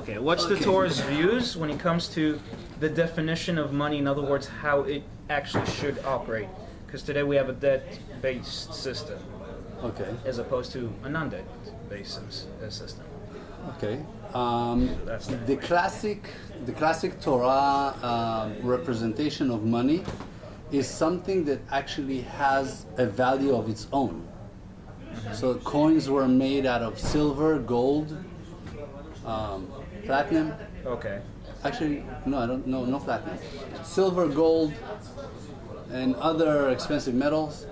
Okay, what's the Torah's views when it comes to the definition of money? In other words, how it actually should operate? Because today we have a debt-based system, Okay. as opposed to a non-debt-based system. Okay. That's The classic Torah representation of money is something that actually has a value of its own. So coins were made out of silver, gold, platinum. Okay. Actually, no, I don't know, no platinum. Silver, gold, and other expensive metals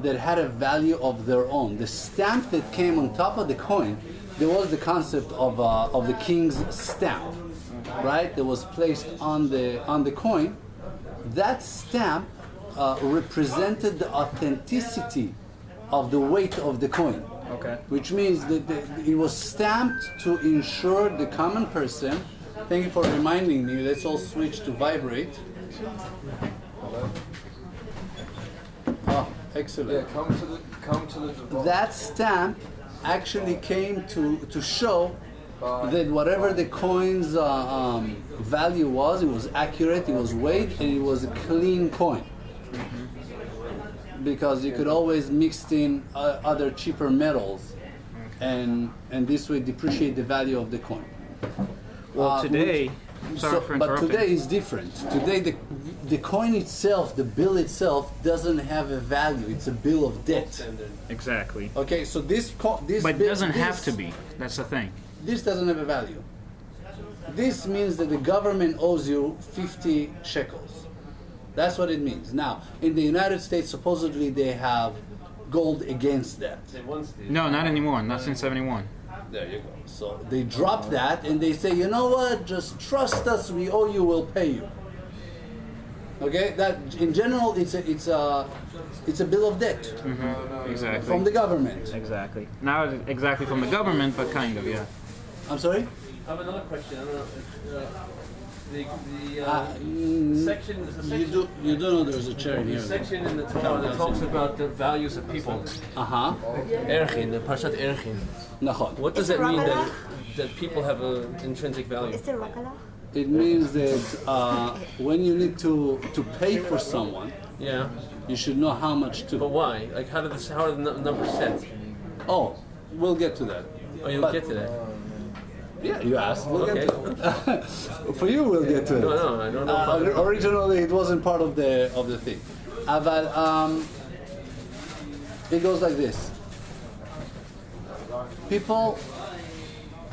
that had a value of their own. The stamp that came on top of the coin, there was the concept of the king's stamp, right? That was placed on the coin. That stamp represented the authenticity of the weight of the coin. Okay. Which means that it was stamped to ensure the common person. Thank you for reminding me. Let's all switch to vibrate. Oh, excellent. Yeah, come to the That stamp actually came to show that whatever the coin's value was, it was accurate, it was weighed, and it was a clean coin. Because you could always mix in other cheaper metals, and this way depreciate the value of the coin. Well, today, sorry for but interrupting. today is different. Today the coin itself, the bill itself, doesn't have a value. It's a bill of debt. Exactly. Okay, so this But it bill- doesn't have this- to be. That's the thing. This doesn't have a value. This means that the government owes you 50 shekels. That's what it means. Now, in the United States, supposedly they have gold against that. No, not anymore. Not since '71. There you go. So they drop that and they say, you know what? Just trust us. We owe you. We'll pay you. Okay. That in general, it's a bill of debt Exactly. from the government. Exactly. Not exactly from the government, but kind of, yeah. I'm sorry. I have another question. I don't know. Section. There's a You section. do know there's a chair in The here. section in the Torah that talks about the values of people. Erchin, the Parshat Erchin. Nachon. What does that mean that people have an intrinsic value? Is there Rakala? It means that when you need to pay for someone, Yeah. you should know how much to. But why? Like, how are the numbers set? Oh, we'll get to that. Oh, you'll But- get to that. Yeah, you asked. We'll Okay. get to it. For you, we'll get to it. No, I don't know. Originally, it wasn't part of the thing. But it goes like this. People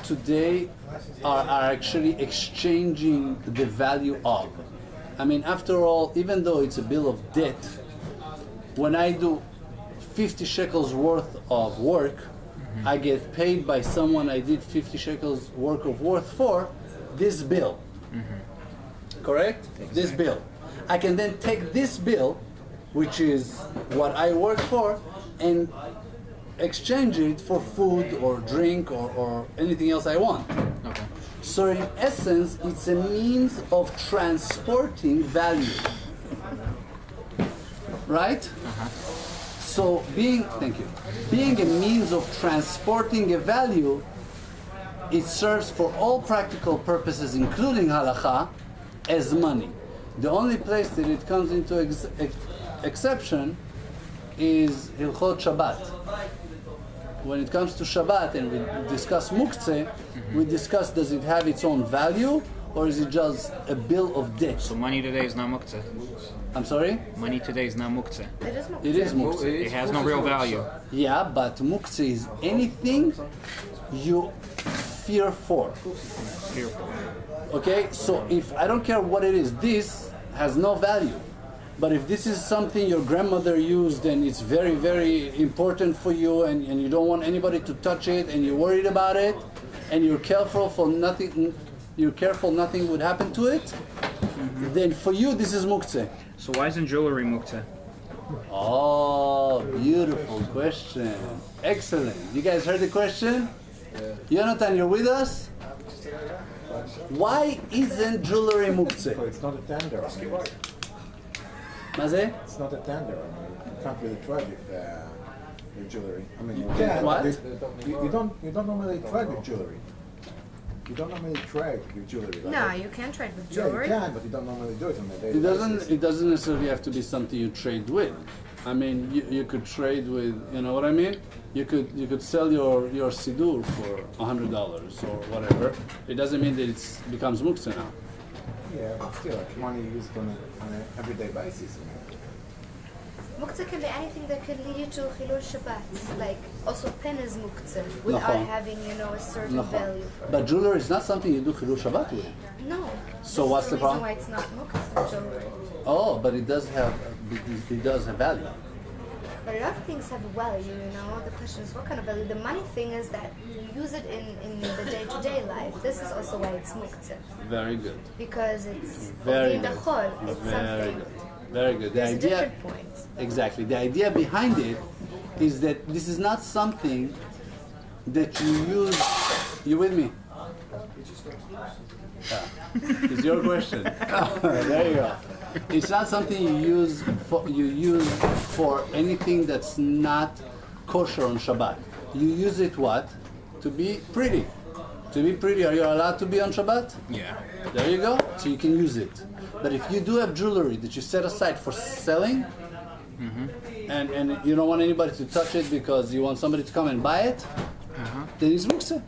today are actually exchanging the value of. I mean, after all, even though it's a bill of debt, when I do 50 shekels worth of work, I get paid by someone I did 50 shekels worth of work for this bill. Correct? This bill. I can then take this bill, which is what I work for, and exchange it for food or drink or anything else I want. Okay. So in essence, it's a means of transporting value. Right? So being a means of transporting a value, it serves for all practical purposes, including halacha, as money. The only place that it comes into exception is Hilchot Shabbat. When it comes to Shabbat and we discuss muktzeh, we discuss, does it have its own value or is it just a bill of debt? So money today is not muktzeh. I'm sorry? Money today is not muktzeh. It is muktzeh. It has no real value. Yeah, but muktzeh is anything you fear for. Fearful. Okay, so if I don't care what it is, this has no value. But if this is something your grandmother used and it's very, very important for you and you don't want anybody to touch it and you're worried about it and you're careful nothing would happen to it, then for you this is muktzeh. So why isn't jewelry muktzeh? Oh, beautiful question. Excellent. You guys heard the question? Jonathan, you're with us? Why isn't jewelry muktzeh? It's not a tender. Maze? It's not a tender. I mean, you can't really trade with jewelry. I mean, you can. What? You don't normally trade with jewelry. You don't normally trade with jewelry. Right? No, you can trade with Yeah, you jewelry. can, but you don't normally do it on a daily It doesn't. basis. It doesn't necessarily have to be something you trade with. I mean, you could trade with. You know what I mean? You could sell your sidur for $100 or whatever. It doesn't mean that it becomes muktzah now. Yeah, but still, like money used on an everyday basis. Muktzah can be anything that can lead you to Chilul Shabbat. Like, also pen is muktzah, without Nachon. having, a certain Nachon. value for it. But jewelry is not something you do chilul Shabbat with. No. So this what's is the the problem? reason why it's not muktzah jewelry. Oh, but it does have value. But a lot of things have value, The question is what kind of value. The money thing is that you use it in the day-to-day life. This is also why it's muktzah. Very good. Because it's Very in the good. chol. It's Very something. good. Very good. The There's a idea. different point. Exactly. The idea behind it is that this is not something that you use. You with me? It's your question. There you go. It's not something you use for anything that's not kosher on Shabbat. You use it what? To be pretty. To be pretty. Are you allowed to be on Shabbat? Yeah. There you go. So you can use it. But if you do have jewelry that you set aside for selling, and you don't want anybody to touch it because you want somebody to come and buy it, then it's muktzah.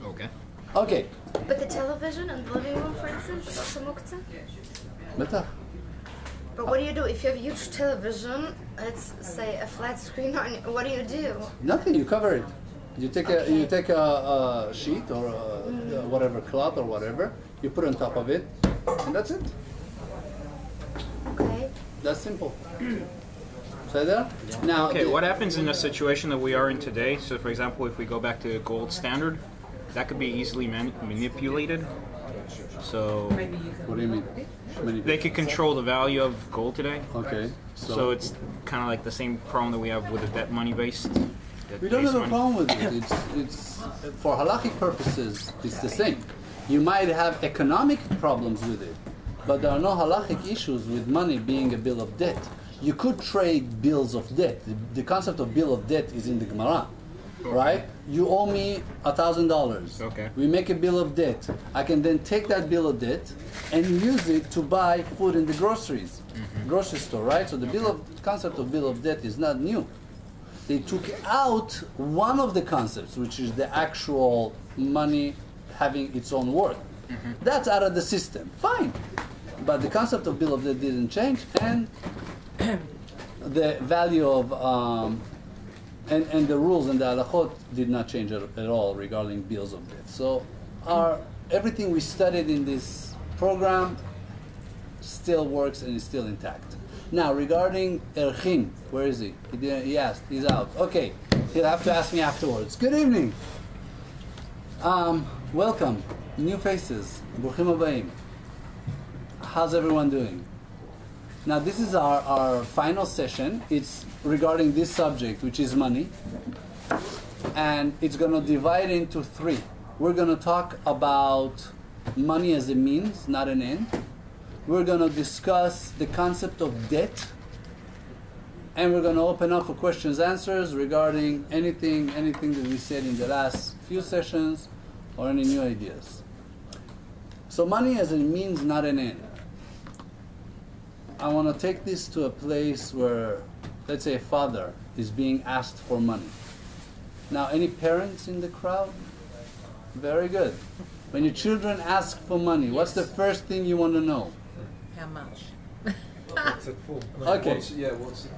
Okay. Okay. But the television in the living room, for instance, is also muktzah? Beta. But what do you do if you have a huge television, let's say a flat screen on it, what do you do? Nothing. You cover it. You take a sheet or whatever cloth or whatever. You put it on top of it, and that's it. Okay. That's simple. So there. Now. Okay, what happens in the situation that we are in today? So, for example, if we go back to gold standard, that could be easily manipulated. So What do you mean? they could control the value of gold today. Okay. So it's kind of like the same problem that we have with the debt money based. We don't have a problem with it. It's for halakhic purposes. It's the same. You might have economic problems with it, but there are no halakhic issues with money being a bill of debt. You could trade bills of debt. The concept of bill of debt is in the Gemara, right? You owe me $1,000. Okay. We make a bill of debt. I can then take that bill of debt and use it to buy food in the grocery store, right? So the concept of bill of debt is not new. They took out one of the concepts, which is the actual money having its own worth. That's out of the system. Fine. But the concept of bill of debt didn't change, and the value of and the rules and the halachot did not change at all regarding bills of debt. So everything we studied in this program still works and is still intact. Now regarding Erchin, where is he? He asked. He's out. Okay, he'll have to ask me afterwards. Good evening. Welcome. New faces. Bruchim habayim. How's everyone doing? Now this is our final session. It's regarding this subject, which is money. And it's going to divide into three. We're going to talk about money as a means, not an end. We're going to discuss the concept of debt. And we're going to open up for questions, answers regarding anything that we said in the last few sessions or any new ideas. So money as a means, not an end. I want to take this to a place where, let's say, a father is being asked for money. Now, any parents in the crowd? Very good. When your children ask for money, what's the first thing you want to know? How much? What's it for? Okay.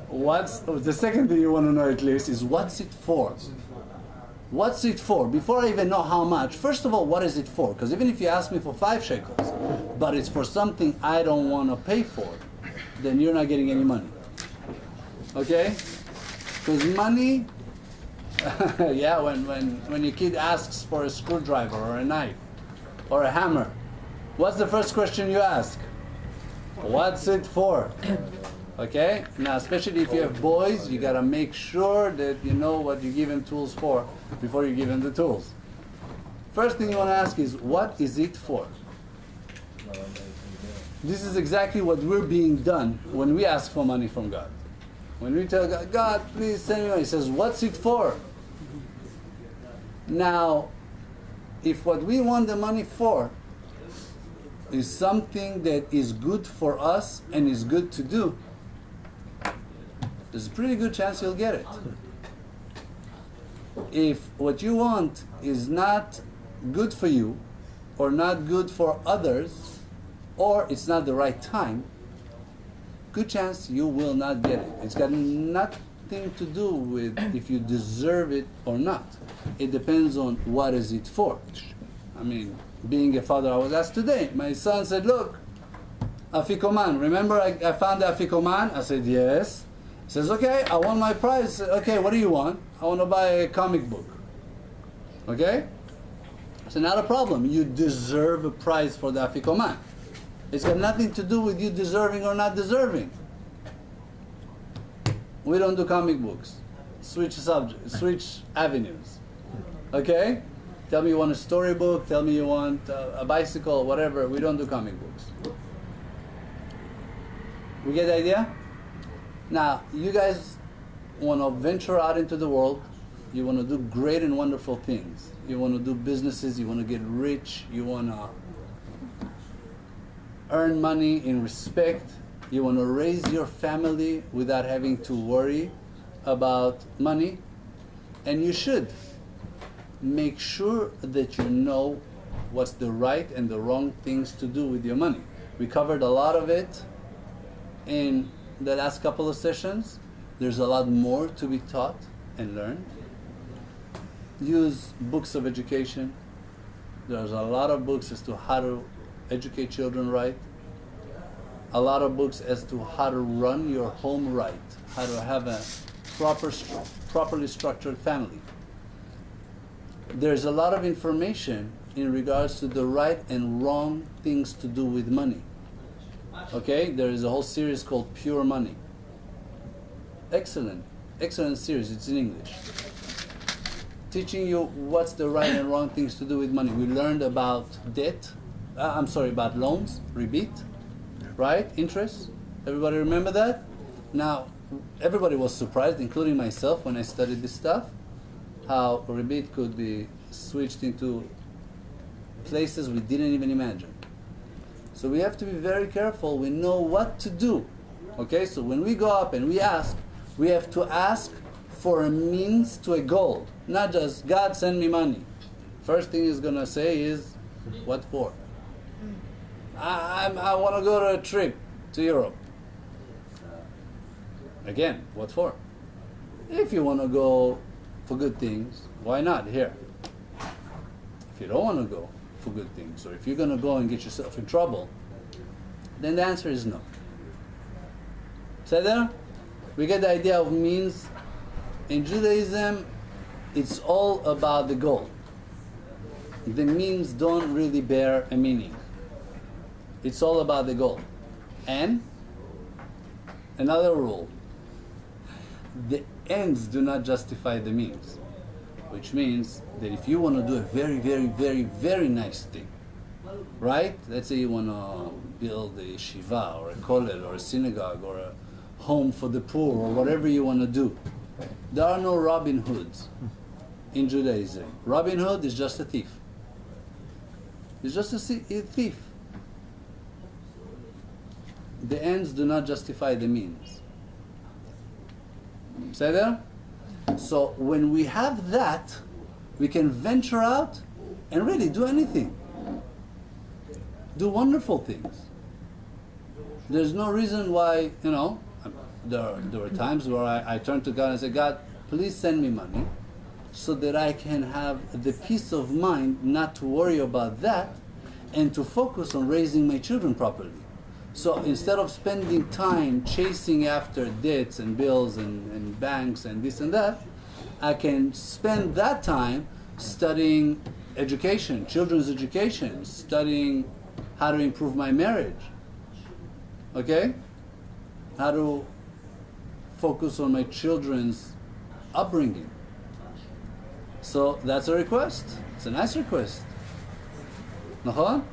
What's the second thing you want to know at least is what's it for? What's it for? Before I even know how much, first of all, what is it for? Because even if you ask me for 5 shekels, but it's for something I don't want to pay for, then you're not getting any money. Okay? Because money, yeah, when your kid asks for a screwdriver or a knife or a hammer, what's the first question you ask? What's it for? Okay? Now, especially if you have boys, you gotta make sure that you know what you give them tools for before you give them the tools. First thing you want to ask is, what is it for? This is exactly what we're being done when we ask for money from God. When we tell God, God, please send me money, He says, what's it for? Now, if what we want the money for is something that is good for us and is good to do, there's a pretty good chance you'll get it. If what you want is not good for you, or not good for others, or it's not the right time, good chance you will not get it. It's got nothing to do with if you deserve it or not. It depends on what is it for. I mean, being a father, I was asked today, my son said, look, Afikoman, remember I found the Afikoman? I said, yes. He says, okay, I want my prize. Okay, what do you want? I want to buy a comic book. Okay? So not a problem. You deserve a prize for the Afikoman. It's got nothing to do with you deserving or not deserving. We don't do comic books. Switch subject, switch avenues. Okay? Tell me you want a storybook, tell me you want a bicycle, whatever. We don't do comic books. We get the idea? Now, you guys want to venture out into the world. You want to do great and wonderful things. You want to do businesses, you want to get rich, you want to earn money in respect, you want to raise your family without having to worry about money, and you should make sure that you know what's the right and the wrong things to do with your money. We covered a lot of it in the last couple of sessions. There's a lot more to be taught and learned. Use books of education. There's a lot of books as to how to educate children right. A lot of books as to how to run your home right, how to have a properly structured family. There's a lot of information in regards to the right and wrong things to do with money. Okay, there is a whole series called Pure Money. Excellent series, it's in English. Teaching you what's the right and wrong things to do with money. We learned about about loans, ribit, right? Interest. Everybody remember that? Now, everybody was surprised, including myself, when I studied this stuff, how ribit could be switched into places we didn't even imagine. So we have to be very careful. We know what to do. Okay, so when we go up and we ask, we have to ask for a means to a goal, not just God send me money. First thing he's gonna say is, what for? I want to go to a trip to Europe. Again, what for? If you want to go for good things, why not? Here. If you don't want to go for good things, or if you're going to go and get yourself in trouble, then the answer is no. So there, we get the idea of means. In Judaism, it's all about the goal. The means don't really bear a meaning. It's all about the goal. And another rule, the ends do not justify the means, which means that if you want to do a very, very, very, very nice thing, right? Let's say you want to build a yeshiva or a kollel or a synagogue or a home for the poor or whatever you want to do. There are no Robin Hoods in Judaism. Robin Hood is just a thief. He's just a thief. The ends do not justify the means. Say there? So when we have that, we can venture out and really do anything. Do wonderful things. There's no reason why, there were times where I turned to God and said, God, please send me money so that I can have the peace of mind not to worry about that and to focus on raising my children properly. So instead of spending time chasing after debts and bills and banks and this and that, I can spend that time studying education, children's education, studying how to improve my marriage. Okay? How to focus on my children's upbringing. So that's a request. It's a nice request. Nachon?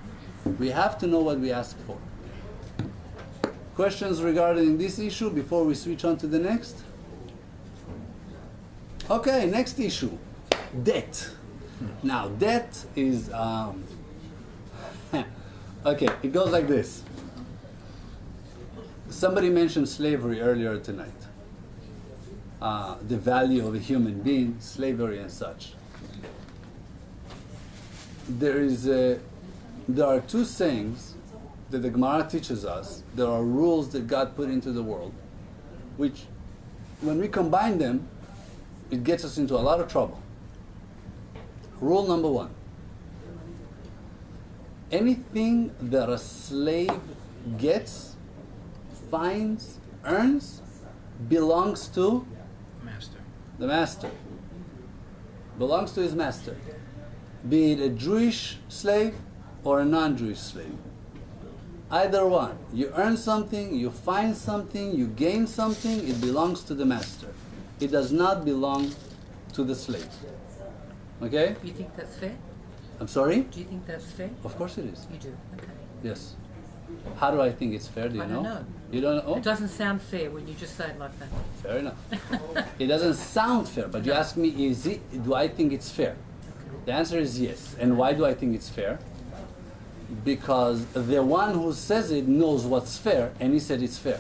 We have to know what we ask for. Questions regarding this issue before we switch on to the next? Okay, next issue. Debt. Now, debt is, okay, it goes like this. Somebody mentioned slavery earlier tonight. The value of a human being, slavery and such. There are two sayings that the Gemara teaches us. There are rules that God put into the world, which, when we combine them, it gets us into a lot of trouble. Rule number one: anything that a slave gets, finds, earns, belongs to Master. the master. Belongs to his master. Be it a Jewish slave or a non-Jewish slave. Either one. You earn something, you find something, you gain something, it belongs to the master. It does not belong to the slave. Okay? You think that's fair? I'm sorry? Do you think that's fair? Of course it is. You do. Okay. Yes. How do I think it's fair? Do you I don't know? know. You don't know? It doesn't sound fair when you just say it like that. Fair enough. It doesn't sound fair, but you ask me, do I think it's fair? The answer is yes. And why do I think it's fair? Because the one who says it knows what's fair, and he said it's fair.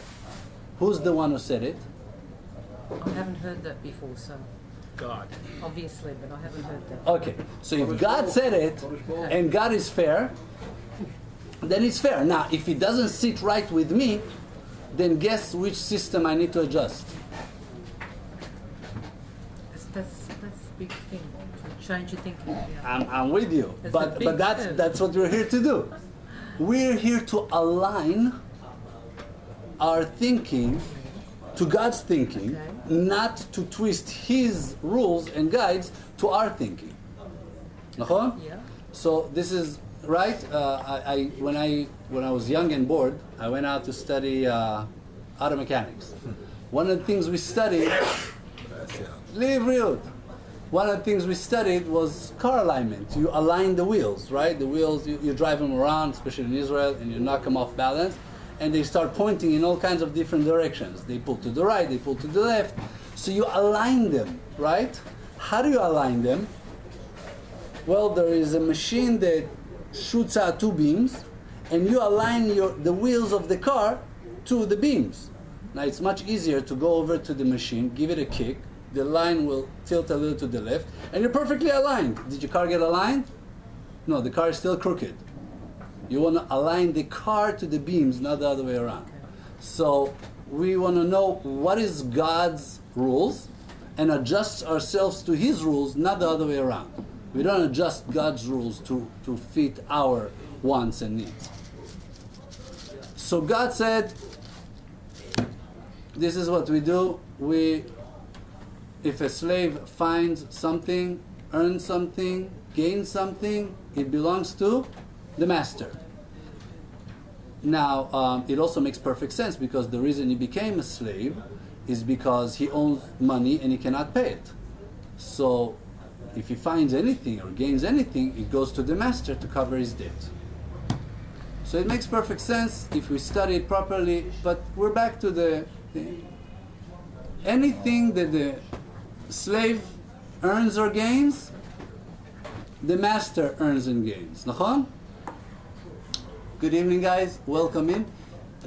Who's the one who said it? I haven't heard that before, so God. obviously, but I haven't heard that. Okay, so if God said it, and God is fair, then it's fair. Now, if it doesn't sit right with me, then guess which system I need to adjust? That's a big thing. To change your thinking. Yeah. I'm with you, It's a but big that's step. that's what we're here to do. We're here to align our thinking to God's thinking, Okay. not to twist His rules and guides to our thinking. Nachon? Yeah. So this is right. When I was young and bored, I went out to study auto mechanics. One of the things we studied, leave real. One of the things we studied was car alignment. You align the wheels, right? The wheels, you drive them around, especially in Israel, and you knock them off balance, and they start pointing in all kinds of different directions. They pull to the right, they pull to the left. So you align them, right? How do you align them? Well, there is a machine that shoots out two beams, and you align the wheels of the car to the beams. Now it's much easier to go over to the machine, give it a kick, the line will tilt a little to the left, and you're perfectly aligned. Did your car get aligned? No, the car is still crooked. You want to align the car to the beams, not the other way around. So we want to know what is God's rules and adjust ourselves to His rules, not the other way around. We don't adjust God's rules to fit our wants and needs. So God said, this is what we do. If a slave finds something, earns something, gains something, it belongs to the master. Now, it also makes perfect sense, because the reason he became a slave is because he owns money and he cannot pay it. So if he finds anything or gains anything, it goes to the master to cover his debt. So it makes perfect sense if we study it properly, but we're back to the anything that the slave earns or gains, the master earns and gains. Nachon? Good evening, guys. Welcome in.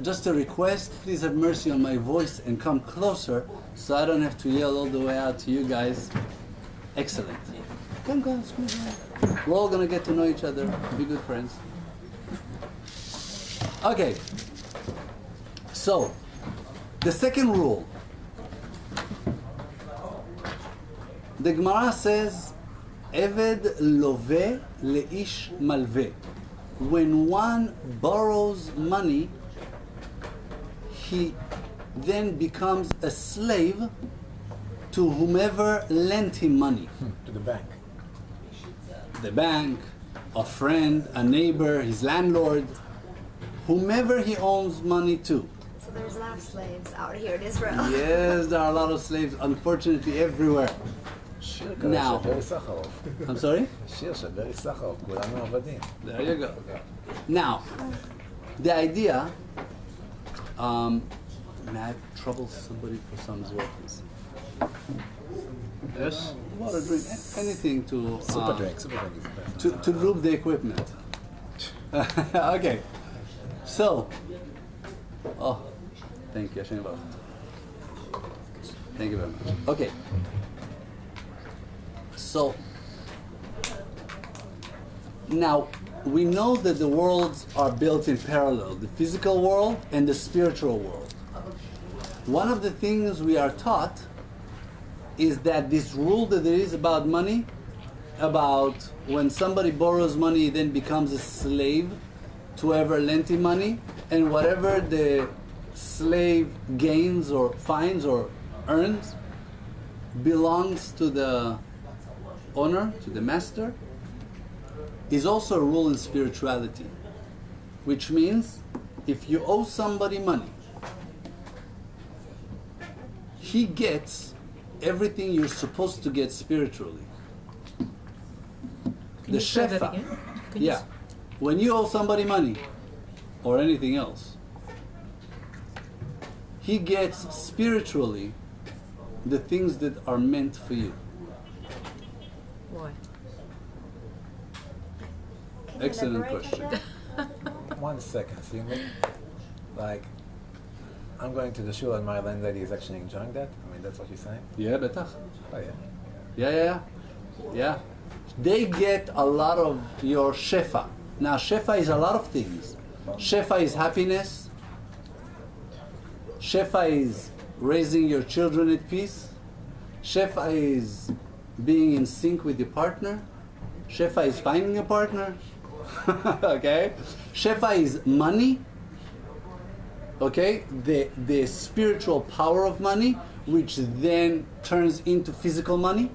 Just a request, please have mercy on my voice and come closer so I don't have to yell all the way out to you guys. Excellent. Come, squeeze on. We're all going to get to know each other, be good friends. Okay. So, the second rule. The Gemara says, Eved love leish malve. When one borrows money, he then becomes a slave to whomever lent him money. To the bank. The bank, a friend, a neighbor, his landlord, whomever he owns money to. So there's a lot of slaves out here in Israel. Yes, there are a lot of slaves, unfortunately, everywhere. שיר Now. כזה של ברי סחרוף. I'm sorry? שיר של ברי סחרוף, כולנו עבדים. There you go. Now, the idea, may I trouble somebody for some as well, please? Yes? water, drink, anything to Super drink is the best. to lube the equipment. Okay, so, oh, thank you, Hashem Baruch. Thank you very much. Okay, so now we know that the worlds are built in parallel, the physical world and the spiritual world. One of the things we are taught is that this rule that there is about money, about when somebody borrows money, then becomes a slave to whoever lent him money, and whatever the slave gains or finds or earns belongs to the owner, to the master, is also a rule in spirituality. Which means if you owe somebody money, he gets everything you're supposed to get spiritually. Can you say that again? Can you Yeah. When you owe somebody money or anything else, he gets spiritually the things that are meant for you. Why? Can you Excellent elaborate on question. that? 1 second. So you make, like, I'm going to the shul and my landlady is actually enjoying that? I mean, that's what you're saying? Yeah, betach. Oh, yeah. Yeah. They get a lot of your shefa. Now, shefa is a lot of things. Shefa is happiness. Shefa is raising your children at peace. Shefa is being in sync with your partner. Shefa is finding a partner. Okay? Shefa is money. Okay? The spiritual power of money, which then turns into physical money.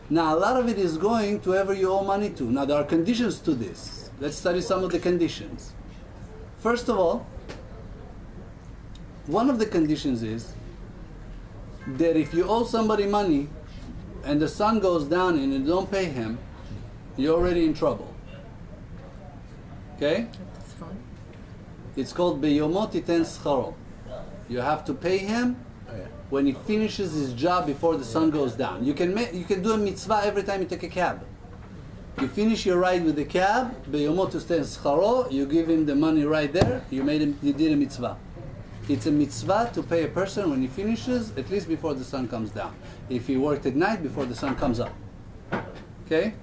Now, a lot of it is going to whoever you owe money to. Now, there are conditions to this. Let's study some of the conditions. First of all, one of the conditions is that if you owe somebody money and the sun goes down and you don't pay him, you're already in trouble. Okay? That's fine. It's called Beyomot Iten Scharo. You have to pay him Oh, yeah. when he finishes his job before the sun goes down. You can do a mitzvah every time you take a cab. You finish your ride with the cab, Beyomot Iten Scharo, you give him the money right there, you did a mitzvah. It's a mitzvah to pay a person when he finishes, at least before the sun comes down. If he worked at night, before the sun comes up. Okay?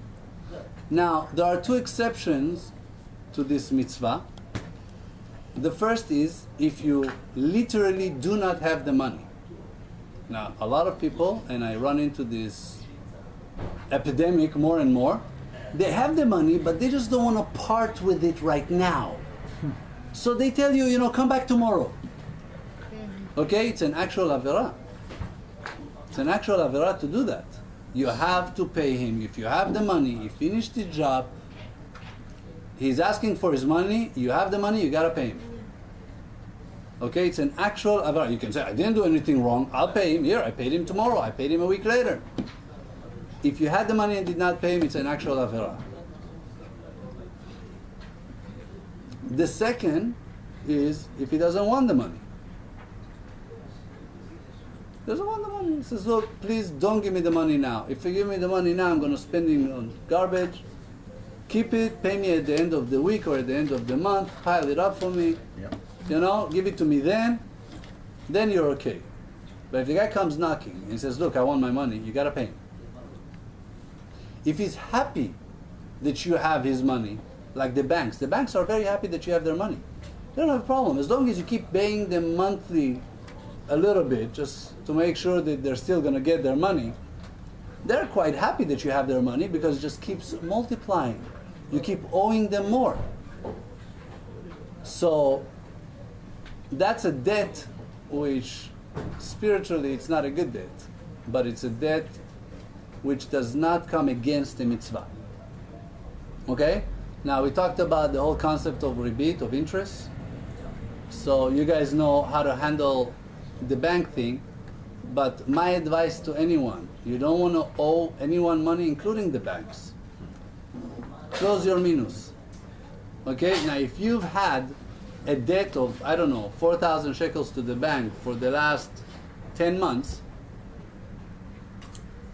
Now, there are 2 exceptions to this mitzvah. The first is if you literally do not have the money. Now, a lot of people, and I run into this epidemic more and more, they have the money, but they just don't want to part with it right now. So they tell you, come back tomorrow. Okay, it's an actual avirah. It's an actual avirah to do that. You have to pay him. If you have the money, he finished his job, he's asking for his money, you have the money, you gotta pay him. Okay, it's an actual avirah. You can say, I didn't do anything wrong, I'll pay him. Here, I paid him tomorrow, I paid him a week later. If you had the money and did not pay him, it's an actual avirah. The second is if he doesn't want the money. Doesn't want the money. He says, look, please don't give me the money now. If you give me the money now, I'm going to spend it on garbage. Keep it, pay me at the end of the week or at the end of the month, pile it up for me. Yeah. Give it to me then you're okay. But if the guy comes knocking and he says, look, I want my money, you got to pay him. If he's happy that you have his money, like the banks are very happy that you have their money. They don't have a problem. As long as you keep paying them monthly a little bit, just to make sure that they're still going to get their money, they're quite happy that you have their money because it just keeps multiplying. You keep owing them more. So that's a debt which spiritually it's not a good debt, but it's a debt which does not come against the mitzvah. Okay? Now we talked about the whole concept of ribit, of interest. So you guys know how to handle the bank thing, but my advice to anyone, you don't want to owe anyone money, including the banks. Close your minus. Okay? Now if you've had a debt of, 4,000 shekels to the bank for the last 10 months,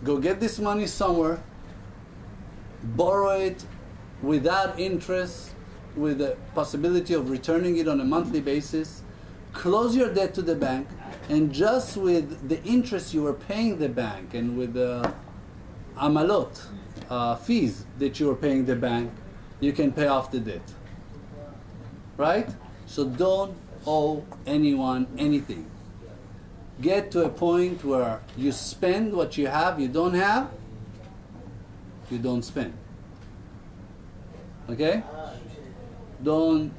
Go get this money somewhere, borrow it without interest, with the possibility of returning it on a monthly basis, close your debt to the bank, and just with the interest you were paying the bank and with the amalot, fees that you were paying the bank, you can pay off the debt. Right? So don't owe anyone anything. Get to a point where you spend what you have, you don't have, you don't spend. Okay? Don't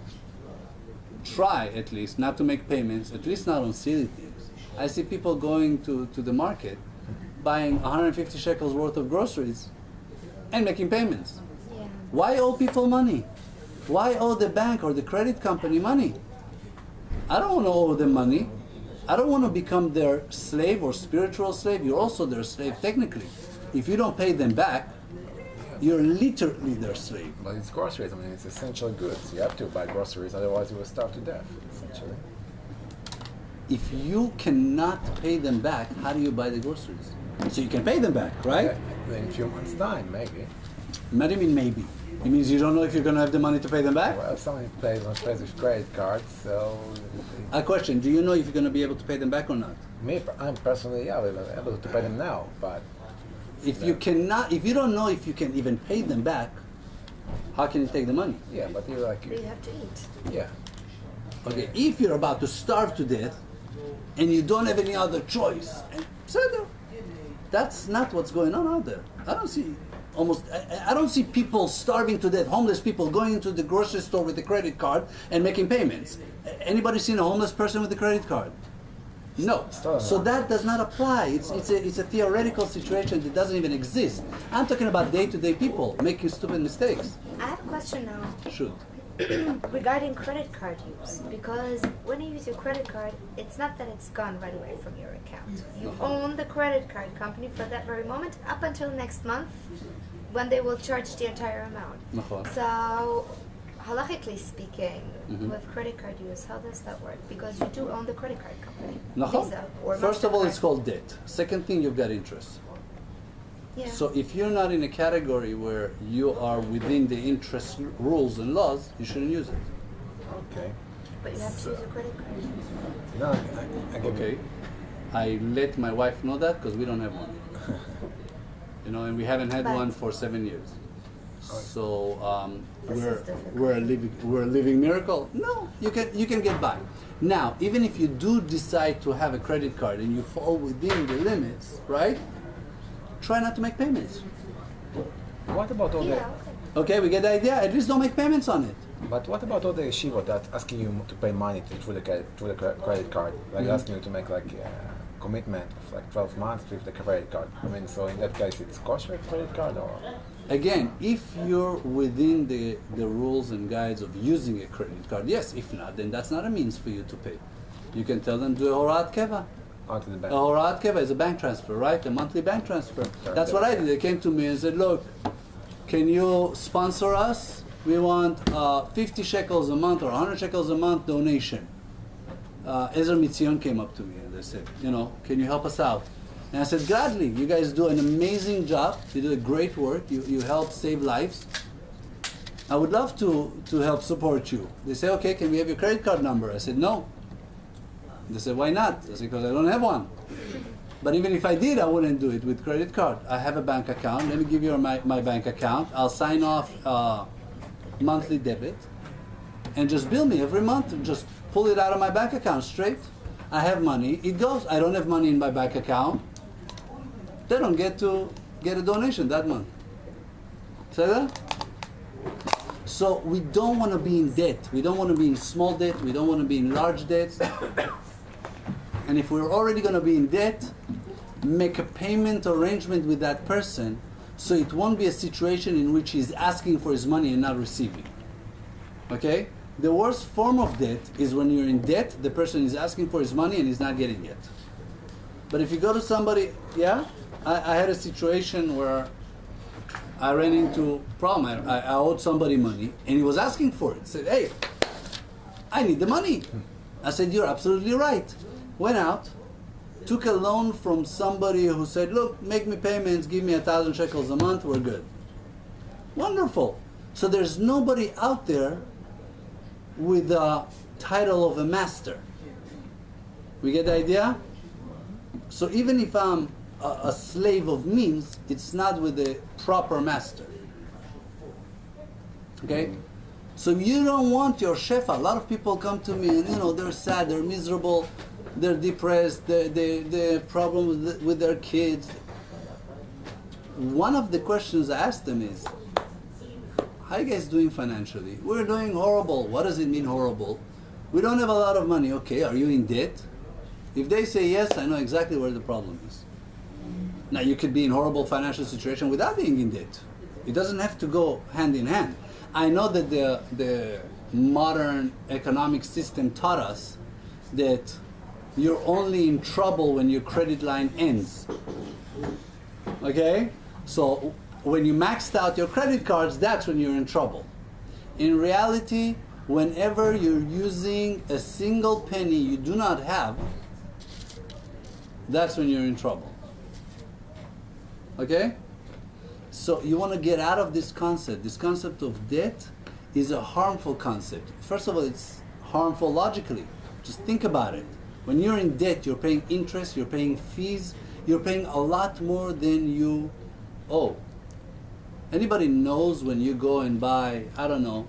try, at least, not to make payments, at least not on silly things. I see people going to the market, buying 150 shekels worth of groceries and making payments. Yeah. Why owe people money? Why owe the bank or the credit company money? I don't want to owe them money. I don't want to become their slave or spiritual slave. You're also their slave technically. If you don't pay them back, you're literally their slave. But it's groceries. I mean, it's essential goods. You have to buy groceries, otherwise you will starve to death. Essentially. If you cannot pay them back, how do you buy the groceries? So you can pay them back, right? Yeah, in a few months' time, maybe. What do you mean maybe? It means you don't know if you're going to have the money to pay them back? Well, someone pays with credit cards, so... A question, do you know if you're going to be able to pay them back or not? I'm personally, yeah, able to pay them now, but... If you cannot, if you don't know if you can even pay them back, how can you take the money? Yeah, but you're like... But you have to eat. Yeah. Okay, if you're about to starve to death and you don't have any other choice, and that's not what's going on out there. I don't see people starving to death, homeless people going into the grocery store with a credit card and making payments. Anybody seen a homeless person with a credit card? No. So that does not apply. It's a theoretical situation that doesn't even exist. I'm talking about day-to-day people making stupid mistakes. I have a question now. Shoot. Regarding credit card use, because when you use your credit card, it's not that it's gone right away from your account. You own the credit card company for that very moment up until next month when they will charge the entire amount. So, halachically speaking, with credit card use, how does that work? Because you do own the credit card company. Visa or First of all, MasterCard. it's called debt. Second thing, you've got interest. Yeah. So if you're not in a category where you are within the interest rules and laws, you shouldn't use it. Okay. But you have to use a credit card. No, I get Okay. I let my wife know that because we don't have one. And we haven't had But- one for 7 years. So This is difficult. we're a living miracle. No, you can get by. Now, even if you do decide to have a credit card and you fall within the limits, right? Try not to make payments. What about all Yeah, the... okay. Okay, we get the idea. At least don't make payments on it. But what about all the yeshiva that asking you to pay money through the credit card? Like asking you to make like a commitment of like 12 months with the credit card. I mean, so in that case, it's kosher credit card or... Again, if you're within the rules and guides of using a credit card, yes. If not, then that's not a means for you to pay. You can tell them do a horat keva. Out of the A bank. horat keva is a bank transfer, right? A monthly bank transfer. That's what I did. They came to me and said, look, can you sponsor us? We want 50 shekels a month or 100 shekels a month donation. Ezer Mitzion came up to me and they said, can you help us out? And I said, gladly, you guys do an amazing job. You do a great work. You help save lives. I would love to help support you. They say, okay, can we have your credit card number? I said, no. They said, why not? I said, because I don't have one. But even if I did, I wouldn't do it with credit card. I have a bank account. Let me give you my bank account. I'll sign off monthly debit and just bill me every month. Just pull it out of my bank account straight. I have money. It goes. I don't have money in my bank account. They don't get to get a donation that month. See that? So we don't want to be in debt. We don't want to be in small debt. We don't want to be in large debt. And if we're already going to be in debt, make a payment arrangement with that person so it won't be a situation in which he's asking for his money and not receiving. Okay? The worst form of debt is when you're in debt, the person is asking for his money and he's not getting it. But if you go to somebody, I had a situation where I ran into a problem. I owed somebody money and he was asking for it. Said, hey, I need the money. I said, you're absolutely right. Went out, took a loan from somebody who said, look, make me payments, give me 1,000 shekels a month, we're good. Wonderful. So there's nobody out there with the title of a master. We get the idea? So even if I'm a slave of means, it's not with the proper master. Okay? So you don't want your shefa. A lot of people come to me and they're sad, they're miserable, they're depressed, they problems with their kids. One of the questions I ask them is, how are you guys doing financially? We're doing horrible. What does it mean horrible? We don't have a lot of money. Okay, are you in debt? If they say yes, I know exactly where the problem is. Now you could be in horrible financial situation without being in debt. It doesn't have to go hand in hand. I know that the modern economic system taught us that you're only in trouble when your credit line ends. Okay? So when you maxed out your credit cards, that's when you're in trouble. In reality, whenever you're using a single penny you do not have, that's when you're in trouble. Okay? So you want to get out of this concept. This concept of debt is a harmful concept. First of all, it's harmful logically. Just think about it. When you're in debt, you're paying interest, you're paying fees, you're paying a lot more than you owe. Anybody knows when you go and buy, I don't know,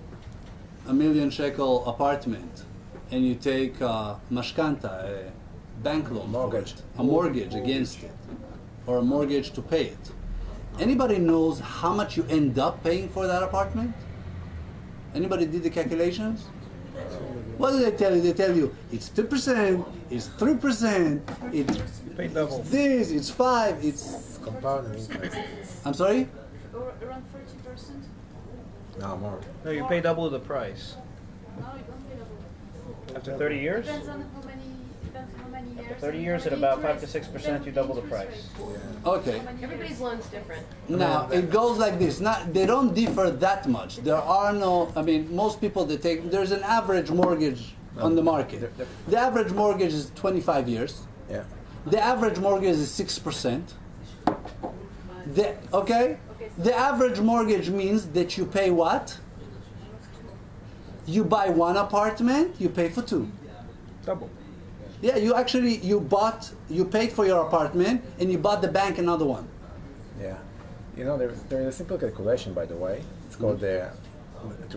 a 1,000,000 shekel apartment and you take a mashkanta, a bank loan, Mortgage. a mortgage against it, or a mortgage to pay it. Anybody knows how much you end up paying for that apartment? Anybody did the calculations? What do they tell you? They tell you it's 2%, it's 3%, it's Pay double. this, it's 5, it's... Compounding interest. I'm sorry? Or around 40%? No, more. No, you pay double the price. No, you don't pay double. After 30 years? Depends on how many years. After 30 years at about 5 to 6%, you double the price. Okay. Everybody's loan's different. Now, it goes like this. They don't differ that much. There are no, most people that take, there's an average mortgage on the market. The average mortgage is 25 years. Yeah. The average mortgage is 6%. Okay? The average mortgage means that you pay what? You buy one apartment, you pay for two. Double. Yeah, you paid for your apartment and you bought the bank another one. Yeah. There is a simple calculation, by the way. It's called to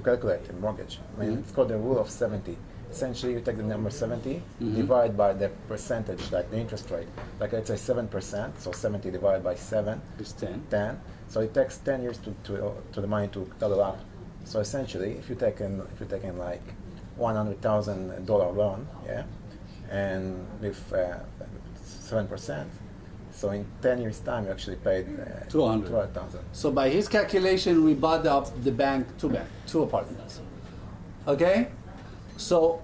calculate a mortgage. It's called the rule of 70. Essentially, you take the number 70, divide by the percentage, like the interest rate. Like let's say 7%, so 70 divided by 7 is 10. 10. So it takes 10 years to the money to double up. So essentially, if you take in like $100,000 loan, yeah, and with 7%, so in 10 years' time, you actually paid 200,000. So by his calculation, we bought the bank two apartments. Okay, so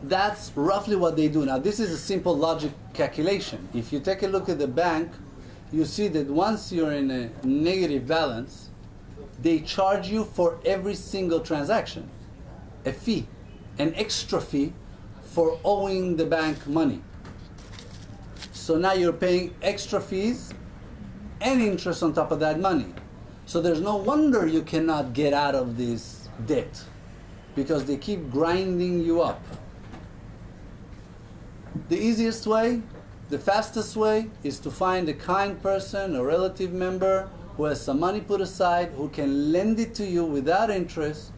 that's roughly what they do. Now, this is a simple logic calculation. If you take a look at the bank, you see that once you're in a negative balance, they charge you for every single transaction a fee, an extra fee for owing the bank money. So now you're paying extra fees and interest on top of that money. So there's no wonder you cannot get out of this debt, because they keep grinding you up. The easiest way, the fastest way, is to find a kind person, a relative member who has some money put aside, who can lend it to you without interest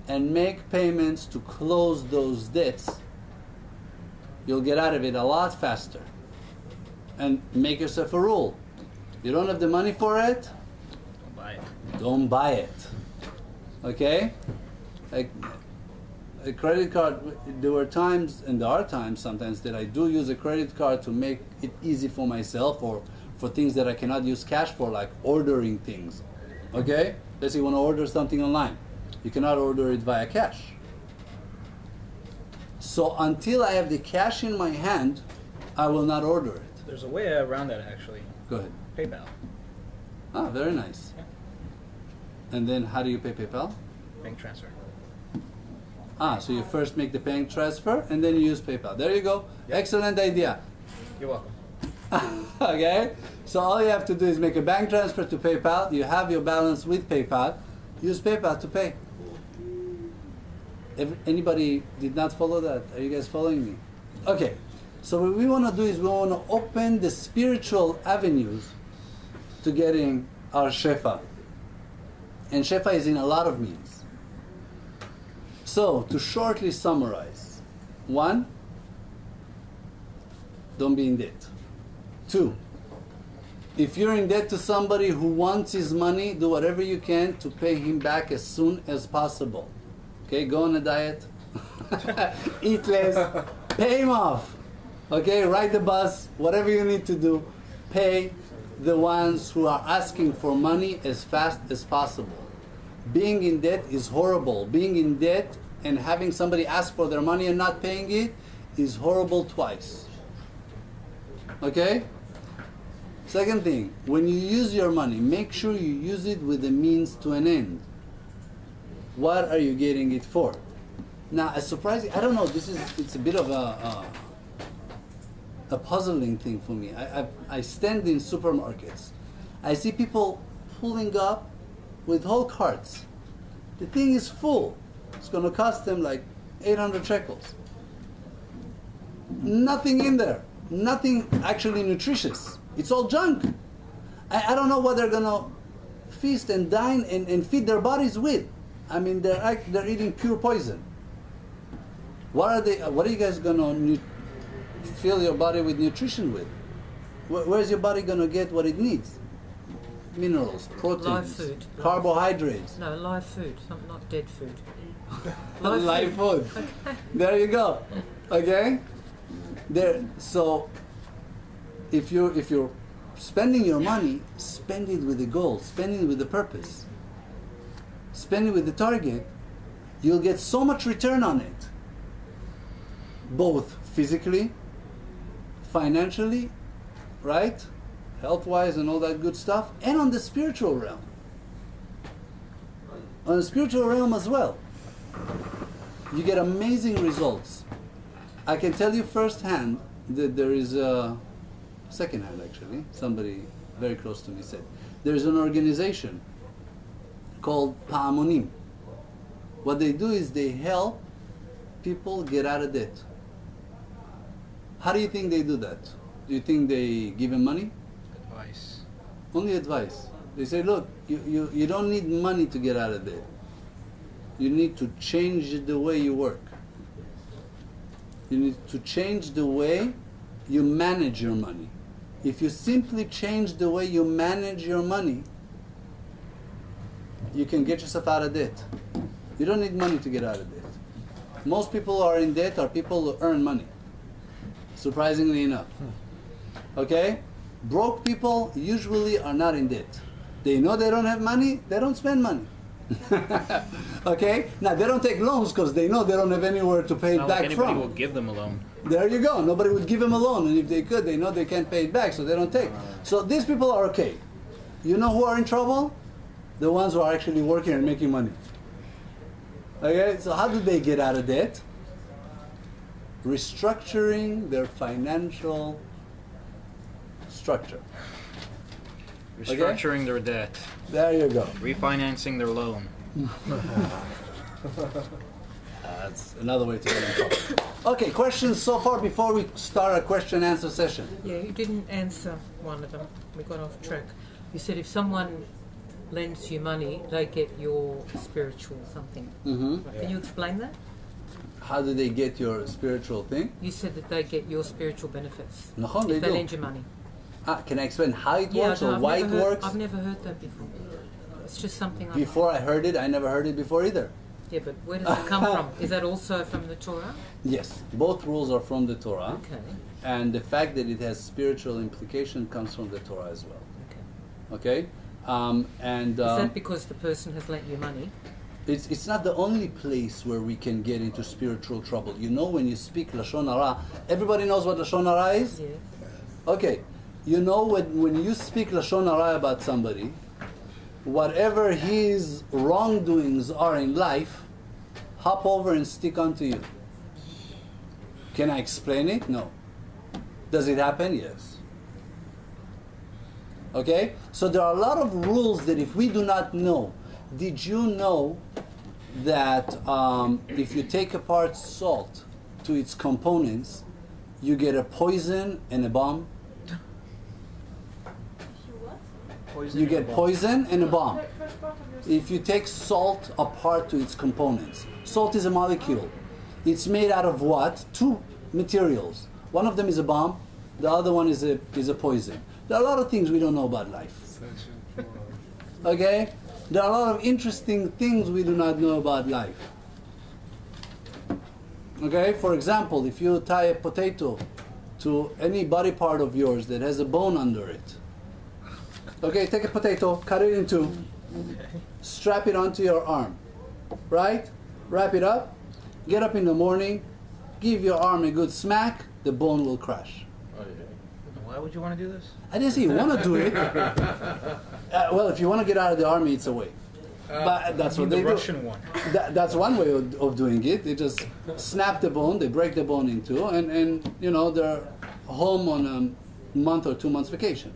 and make payments to close those debts. You'll get out of it a lot faster. And make yourself a rule. You don't have the money for it? Don't buy it. Don't buy it. Okay? A credit card, there were times, and there are times sometimes, that I do use a credit card to make it easy for myself, or for things that I cannot use cash for, like ordering things. Okay? Let's say you want to order something online. You cannot order it via cash. So until I have the cash in my hand, I will not order it. There's a way around that, actually. Go ahead. PayPal. Ah, very nice. Yeah. And then how do you pay PayPal? Bank transfer. Ah, so you first make the bank transfer and then you use PayPal. There you go. Yep. Excellent idea. You're welcome. Okay? So all you have to do is make a bank transfer to PayPal. You have your balance with PayPal. Use PayPal to pay. Anybody did not follow that? Are you guys following me? Okay. So what we want to do is we want to open the spiritual avenues to getting our shefa. And shefa is in a lot of means. So to shortly summarize, 1, don't be in debt. 2, if you're in debt to somebody who wants his money, do whatever you can to pay him back as soon as possible. Okay, go on a diet, eat less, pay him off. Okay, ride the bus, whatever you need to do, pay the ones who are asking for money as fast as possible. Being in debt is horrible. Being in debt and having somebody ask for their money and not paying it is horrible twice. Okay? Second thing, when you use your money, make sure you use it with a means to an end. What are you getting it for? Now, a surprising, I don't know, it's a bit of a puzzling thing for me. I stand in supermarkets. I see people pulling up with whole carts. The thing is full. It's going to cost them like 800 shekels. Nothing in there. Nothing actually nutritious. It's all junk. I don't know what they're going to feast and dine and feed their bodies with. I mean, they're eating pure poison. What are you guys going to fill your body with nutrition with? Where's your body going to get what it needs? Minerals, proteins, Live food. carbohydrates. No, live food, not dead food. Live food. Okay. There you go. Okay? So if you're spending your money, spend it with a goal, spend it with a purpose. Spend it with the target, you'll get so much return on it. Both physically, financially, right? Health-wise and all that good stuff, and on the spiritual realm. On the spiritual realm as well. You get amazing results. I can tell you firsthand that there is a secondhand actually, somebody very close to me said, there's an organization called Pa'amonim. What they do is they help people get out of debt. How do you think they do that? Do you think they give them money? Advice. Only advice. They say, look, you don't need money to get out of debt. You need to change the way you work. You need to change the way you manage your money. If you simply change the way you manage your money, you can get yourself out of debt. You don't need money to get out of debt. Most people who are in debt are people who earn money, surprisingly enough. Okay? Broke people usually are not in debt. They know they don't have money, they don't spend money. Okay? Now they don't take loans because they know they don't have anywhere to pay it Not back like anybody from. will give them a loan. There you go. Nobody would give them a loan, and if they could, they know they can't pay it back, so they don't take. So these people are okay. You know who are in trouble? The ones who are actually working and making money. Okay? So how do they get out of debt? Restructuring their financial structure. Restructuring their debt. There you go. Refinancing their loan. That's another way to get in trouble. Okay, questions so far before we start our question answer session. Yeah, you didn't answer one of them. We got off track. You said if someone lends you money, they get your spiritual something. Mm-hmm. Can you explain that? How do they get your spiritual thing? You said that they get your spiritual benefits No, if they they do. lend you money. Can I explain how it works no, or why it works? I've never heard that before. It's just something I... Before I heard it, I never heard it before either. Yeah, but where does it come from? Is that also from the Torah? Yes, both rules are from the Torah. Okay. And the fact that it has spiritual implication comes from the Torah as well. Okay. Okay? Is that because the person has lent you money? It's not the only place where we can get into spiritual trouble. You know, when you speak Lashon Hara, everybody knows what Lashon Hara is? Yes. Okay. You know, when you speak Lashon Hara about somebody, whatever his wrongdoings are in life, hop over and stick onto you. Can I explain it? No. Does it happen? Yes. Okay? So there are a lot of rules that if we do not know, did you know that if you take apart salt to its components, you get a poison and a bomb? Poison You in a get bomb. poison and a bomb. First part of your If you take salt apart to its components. Salt is a molecule. It's made out of what? Two materials. One of them is a bomb, the other one is a poison. There are a lot of things we don't know about life. Okay? There are a lot of interesting things we do not know about life. Okay? For example, if you tie a potato to any body part of yours that has a bone under it. Okay, take a potato, cut it in two, strap it onto your arm, right? Wrap it up, get up in the morning, give your arm a good smack, the bone will crash. Why would you want to do this? I didn't say you want to do it. Well, if you want to get out of the army, it's a way. But that's what the they do. Russian one. That's one way of doing it. They just snap the bone, they break the bone in two, and you know, they're home on a month or 2 months vacation.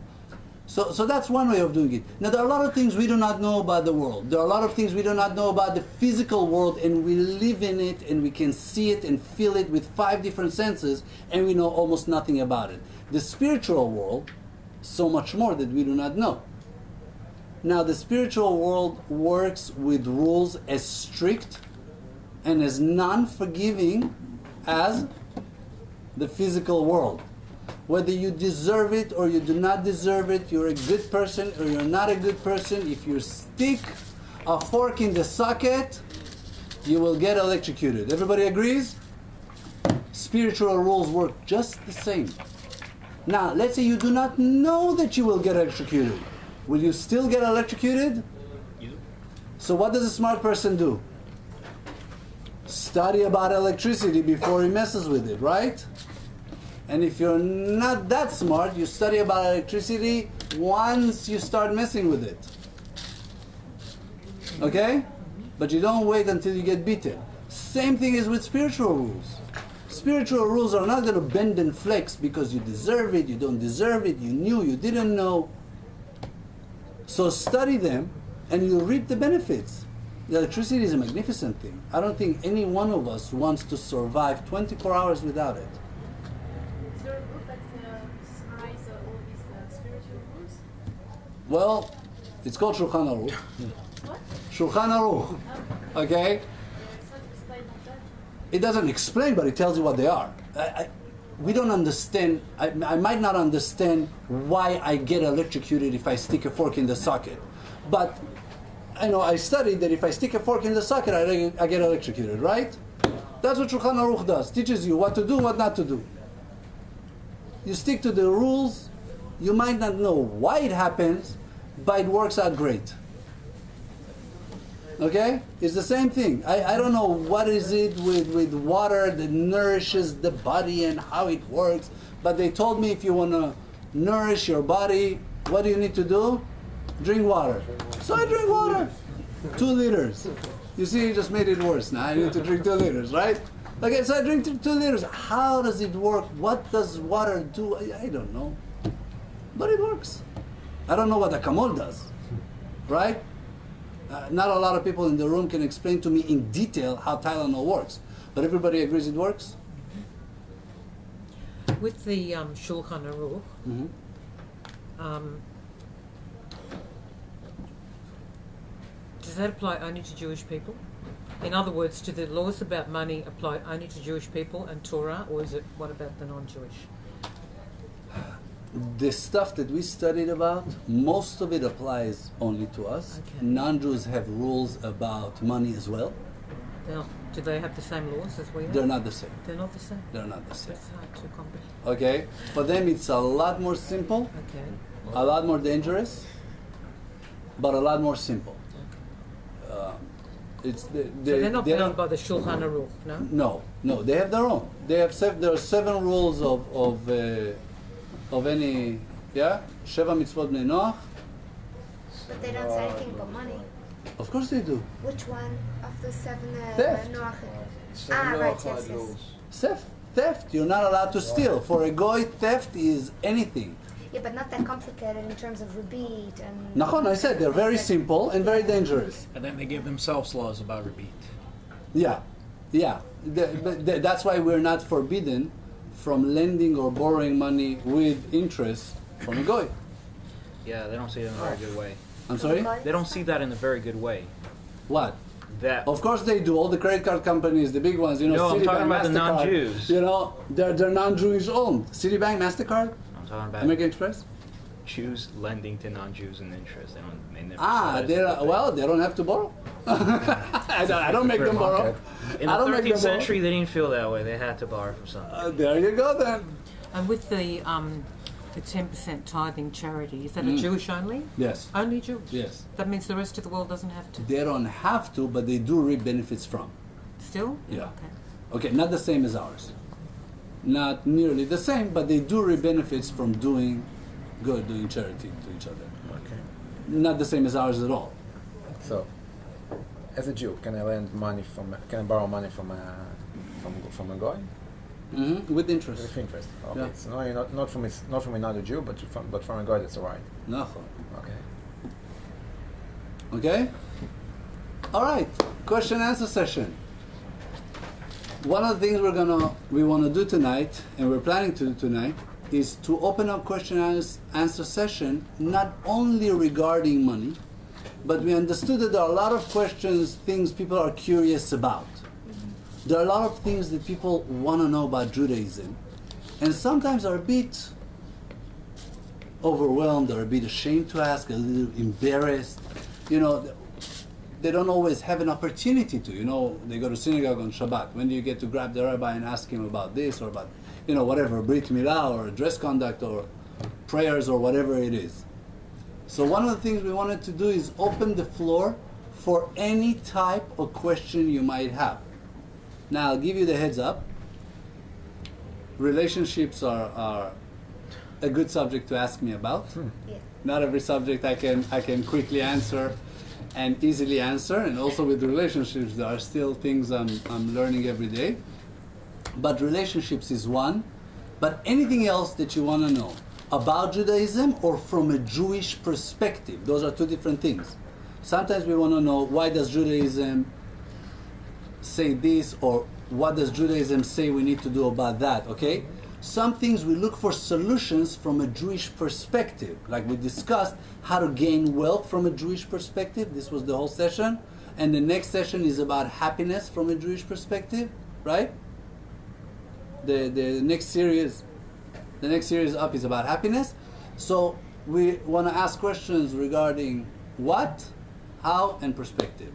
So that's one way of doing it. Now, there are a lot of things we do not know about the world. There are a lot of things we do not know about the physical world, and we live in it, and we can see it and feel it with 5 different senses, and we know almost nothing about it. The spiritual world, so much more that we do not know. Now, the spiritual world works with rules as strict and as non-forgiving as the physical world. Whether you deserve it or you do not deserve it, you're a good person or you're not a good person, if you stick a fork in the socket, you will get electrocuted. Everybody agrees? Spiritual rules work just the same. Now, let's say you do not know that you will get electrocuted. Will you still get electrocuted? So what does a smart person do? Study about electricity before he messes with it, right? And if you're not that smart, you study about electricity once you start messing with it. Okay? But you don't wait until you get beaten. Same thing is with spiritual rules. Spiritual rules are not going to bend and flex because you deserve it, you don't deserve it, you knew, you didn't know. So study them and you'll reap the benefits. The electricity is a magnificent thing. I don't think any one of us wants to survive 24 hours without it. Is there a book that summarizes all these spiritual rules? Well, it's called Shulchan Aruch. What? Shulchan Aruch. Okay? It's not explained on that. It doesn't explain, but it tells you what they are. We don't understand. I might not understand why I get electrocuted if I stick a fork in the socket. But I studied that if I stick a fork in the socket, I get electrocuted, right? That's what Shulchan Aruch does. Teaches you what to do, what not to do. You stick to the rules. You might not know why it happens, but it works out great. Okay? It's the same thing. I don't know what is it with water that nourishes the body and how it works, but they told me if you want to nourish your body, what do you need to do? Drink water. So I drink water. 2 liters. You see, you just made it worse now. I need to drink 2 liters, right? Okay, so I drink 2 liters. How does it work? What does water do? I don't know. But it works. I don't know what Akamol does, right? Not a lot of people in the room can explain to me in detail how Tylenol works. But everybody agrees it works? With the Shulchan Aruch, does that apply only to Jewish people? In other words, do the laws about money apply only to Jewish people and Torah, or is it what about the non-Jewish? The stuff that we studied about, most of it applies only to us. Okay. Non-Jews have rules about money as well. Now, do they have the same laws as we have? They're not the same. They're not the same. They're not the same. That's hard to comprehend. Okay? For them it's a lot more simple, Okay. a lot more dangerous, but a lot more simple. It's So they're not they bound don't- by the Shulchan Aruch, no? No, they have their own. They have there are 7 rules of any, yeah? Sheva mitzvot bnei Noach. But they don't say anything about money. Of course they do. Which one of the 7 Theft. Noach? Seven Right, Noahide yes. rules. Seth. theft. You're not allowed to steal. For a goy, theft is anything. Yeah, but not that complicated in terms of rebate and... Nachon, I said they're very simple and very dangerous. And then they give themselves laws about rebate. Yeah, yeah. That's why we're not forbidden from lending or borrowing money with interest from a goy. Yeah, they don't see it in a very good way. I'm sorry? They don't see that in a very good way. What? That. Of course they do. All the credit card companies, the big ones, you know, No, I'm Citibank, talking about the MasterCard, non-Jews. You know, they're non-Jewish owned. Citibank, MasterCard, I'm talking about American Express. Jews lending to non-Jews in interest. They don't. They never Ah, they don't have to borrow. I don't make them borrow. In I the don't make 13th them borrow. century, they didn't feel that way. They had to borrow from someone. There you go then. And with the 10% tithing charity, is that a Jewish only? Yes. Only Jewish? Yes. That means the rest of the world doesn't have to? They don't have to, but they do reap benefits from. Still? Yeah. Okay. Okay, not the same as ours. Not nearly the same, but they do reap benefits from doing good, doing charity to each other. Okay. Not the same as ours at all. So, as a Jew, can I lend money can I borrow money from a goy? Mm-hmm. With interest. With interest. Okay. Yeah. So no, not from another Jew, but from a goy. That's all right. No. Okay. Okay? All right. Question and answer session. One of the things we want to do tonight, and we're planning to do tonight, is to open up question and answer session not only regarding money, but we understood that there are a lot of questions, things people are curious about. There are a lot of things that people want to know about Judaism, and sometimes are a bit overwhelmed or a bit ashamed to ask, a little embarrassed. You know, they don't always have an opportunity to. You know, they go to synagogue on Shabbat. When do you get to grab the rabbi and ask him about this or about, you know, whatever, Brit Milah or dress conduct or prayers or whatever it is. So one of the things we wanted to do is open the floor for any type of question you might have. Now I'll give you the heads up. Relationships are a good subject to ask me about. Yeah. Not every subject I can quickly answer and easily answer, and also with relationships there are still things I'm learning every day. But relationships is one. But anything else that you want to know about Judaism or from a Jewish perspective, those are two different things. Sometimes we want to know, why does Judaism say this, or what does Judaism say we need to do about that, okay? Some things we look for solutions from a Jewish perspective, like we discussed how to gain wealth from a Jewish perspective. This was the whole session. And the next session is about happiness from a Jewish perspective, right? The next series up is about happiness. So we want to ask questions regarding what, how, and perspective.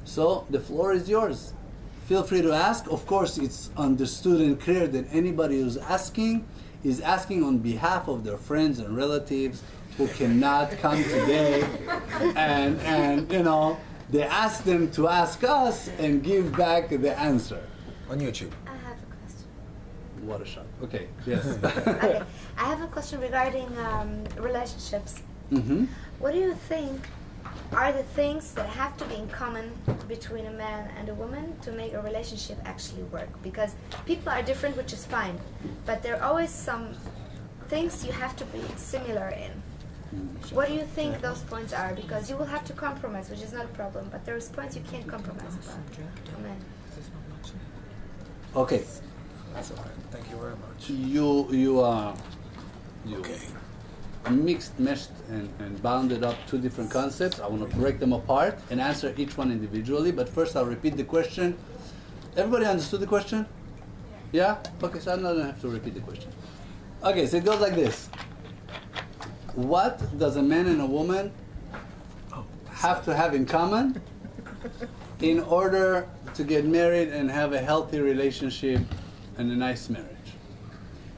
So the floor is yours. Feel free to ask. Of course, it's understood and clear that anybody who's asking is asking on behalf of their friends and relatives who cannot come today, and you know, they ask them to ask us and give back the answer. On YouTube. I have a question. What a shot. Okay, yes. Okay, I have a question regarding relationships. Mm-hmm. What do you think are the things that have to be in common between a man and a woman to make a relationship actually work? Because people are different, which is fine, but there are always some things you have to be similar in. What do you think those points are? Because you will have to compromise, which is not a problem, but there's points you can't compromise about. Amen. Okay. That's all right. Thank you very much. You mixed, meshed, and bounded up two different concepts. I want to break them apart and answer each one individually. But first, I'll repeat the question. Everybody understood the question? Yeah? Okay, so I don't have to repeat the question. Okay, so it goes like this. What does a man and a woman have to have in common in order to get married and have a healthy relationship and a nice marriage?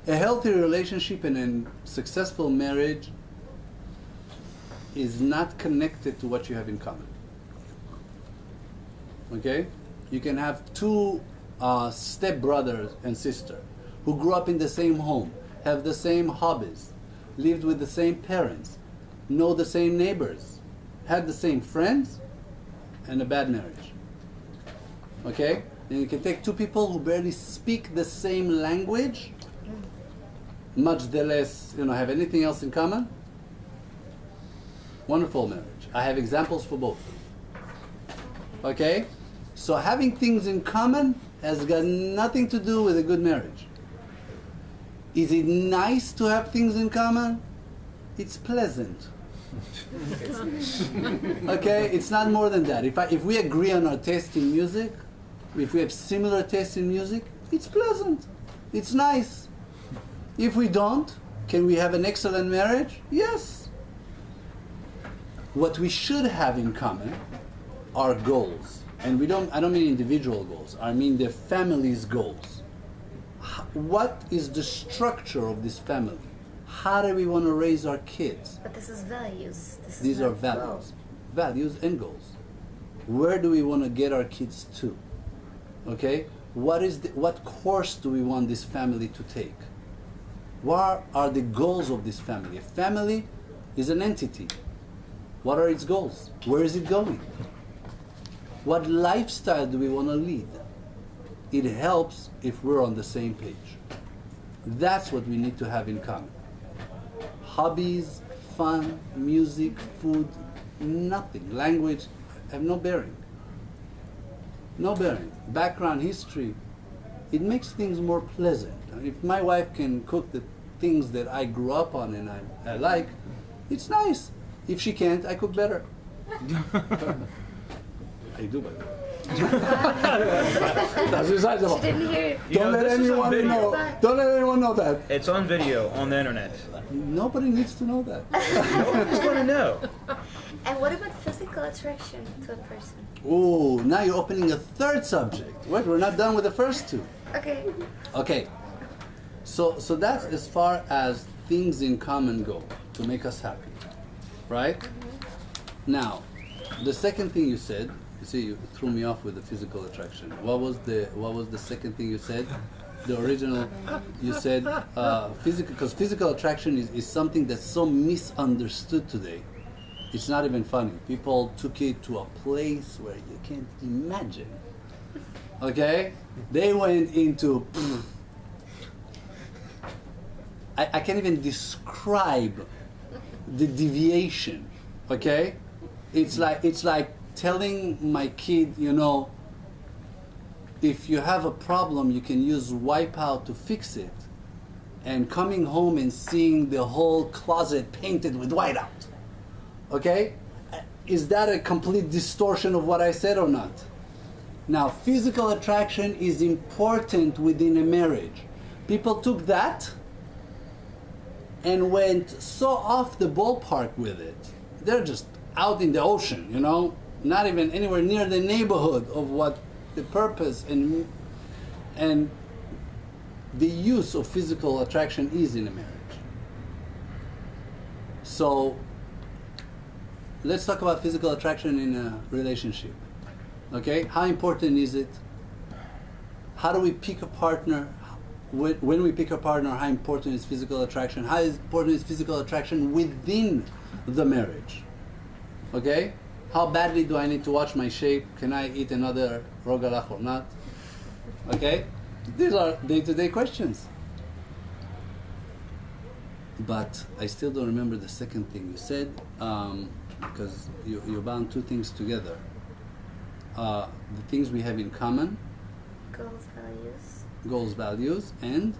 A healthy relationship and a successful marriage is not connected to what you have in common. Okay? You can have two step brothers and sister who grew up in the same home, have the same hobbies, lived with the same parents, know the same neighbors, had the same friends, and a bad marriage. Okay? And you can take two people who barely speak the same language, much less, have anything else in common. Wonderful marriage. I have examples for both. Okay? So having things in common has got nothing to do with a good marriage. Is it nice to have things in common? It's pleasant. Okay? It's not more than that. If we agree on our taste in music, if we have similar taste in music, it's pleasant. It's nice. If we don't, can we have an excellent marriage? Yes. What we should have in common are goals. And I don't mean individual goals. I mean the family's goals. What is the structure of this family? How do we want to raise our kids? But this is values. These are values. Values and goals. Where do we want to get our kids to? Okay? What course do we want this family to take? What are the goals of this family? A family is an entity. What are its goals? Where is it going? What lifestyle do we want to lead? It helps if we're on the same page. That's what we need to have in common. Hobbies, fun, music, food, nothing. Language have no bearing. No bearing. Background, history, it makes things more pleasant. If my wife can cook the things that I grew up on and I like, it's nice. If she can't, I cook better. I do better. That's besides the point. She didn't hear it. Don't let anyone know. Don't let anyone know that. It's on video on the internet. Nobody needs to know that. Nobody's going to know. And what about physical attraction to a person? Oh, now you're opening a third subject. Wait, we're not done with the first two. Okay. Okay. So that's as far as things in common go to make us happy. Right? Now, the second thing you said, you see, you threw me off with the physical attraction. What was the second thing you said? The original, you said physical, because physical attraction is something that's so misunderstood today. It's not even funny. People took it to a place where you can't imagine. Okay? They went into... I can't even describe the deviation. Okay? It's like telling my kid, if you have a problem, you can use Wipeout to fix it, and coming home and seeing the whole closet painted with whiteout. Okay? Is that a complete distortion of what I said or not? Now, physical attraction is important within a marriage. People took that and went so off the ballpark with it. They're just out in the ocean, not even anywhere near the neighborhood of what the purpose and the use of physical attraction is in a marriage. So let's talk about physical attraction in a relationship. Okay? How important is it? How do we pick a partner? When we pick a partner, how important is physical attraction? How important is physical attraction within the marriage? Okay? How badly do I need to watch my shape? Can I eat another rogalach or not? Okay? These are day-to-day questions. But I still don't remember the second thing you said, because you bound two things together. The things we have in common. Goals, values. Goals, values, and?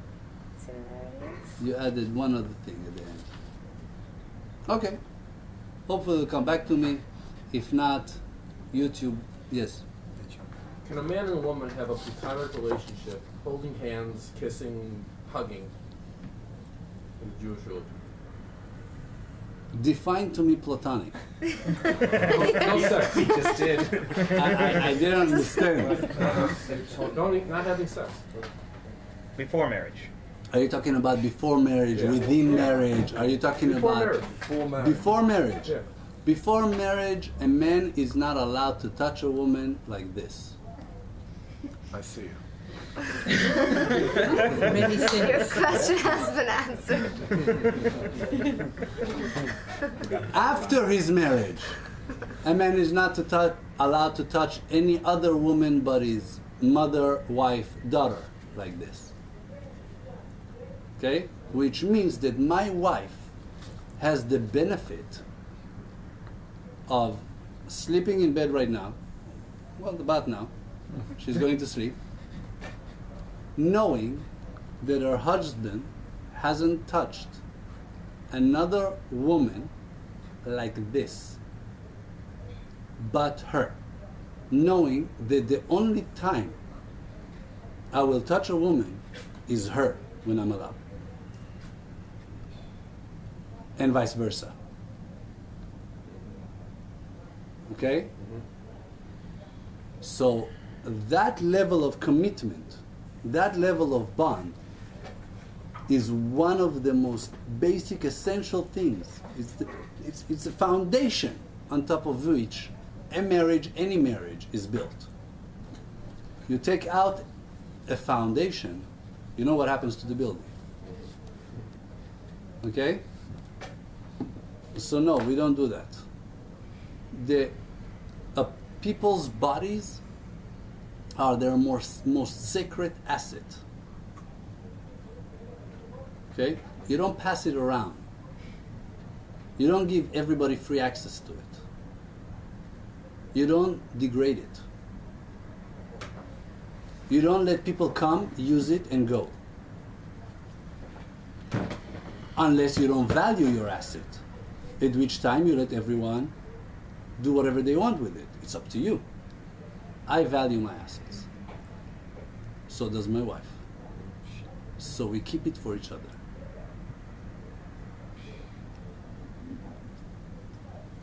Similarities. You added one other thing at the end. Okay. Hopefully it'll come back to me. If not, YouTube. Yes? Can a man and a woman have a platonic relationship, holding hands, kissing, hugging, in the Jewish religion? Define to me platonic. No sex. He just did. I didn't understand. Not having sex. Before marriage. Are you talking about before marriage, within marriage? Are you talking Before about... marriage. Before marriage. Yeah. Before marriage, a man is not allowed to touch a woman like this. I see you. Many Your sins. question has been answered. After his marriage, a man is not allowed to touch any other woman but his mother, wife, daughter, like this. Okay? Which means that my wife has the benefit of sleeping in bed right now, well, about now, she's going to sleep, knowing that her husband hasn't touched another woman like this but her, knowing that the only time I will touch a woman is her when I'm allowed, and vice versa. Okay? So that level of commitment, that level of bond, is one of the most basic, essential things. It's a foundation on top of which a marriage, any marriage, is built. You take out a foundation, you know what happens to the building. Okay? So no, we don't do that. People's bodies are their most sacred asset. Okay? You don't pass it around. You don't give everybody free access to it. You don't degrade it. You don't let people come, use it, and go. Unless you don't value your asset, at which time you let everyone do whatever they want with it. It's up to you. I value my assets. So does my wife. So we keep it for each other.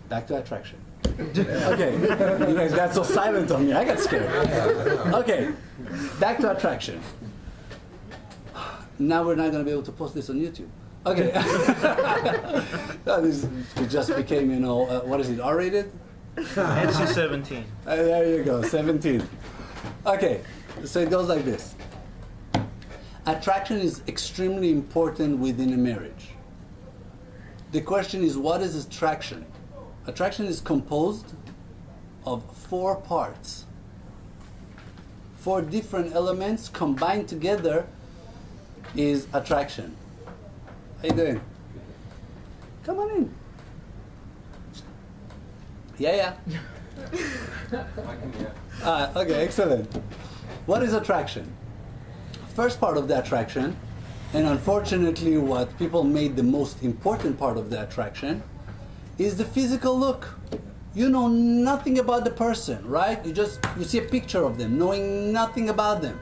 Back to attraction. Okay, you guys got so silent on me, I got scared. Okay, back to attraction. Now we're not going to be able to post this on YouTube. Okay. It just became, what is it, R-rated? NC 17. There you go, 17. Okay, so it goes like this. Attraction is extremely important within a marriage. The question is, what is attraction? Attraction is composed of 4 parts. 4 different elements combined together is attraction. How you doing? Come on in. Yeah. Okay, excellent. What is attraction? First part of the attraction, and unfortunately what people made the most important part of the attraction, is the physical look. You know nothing about the person, right? You see a picture of them, knowing nothing about them.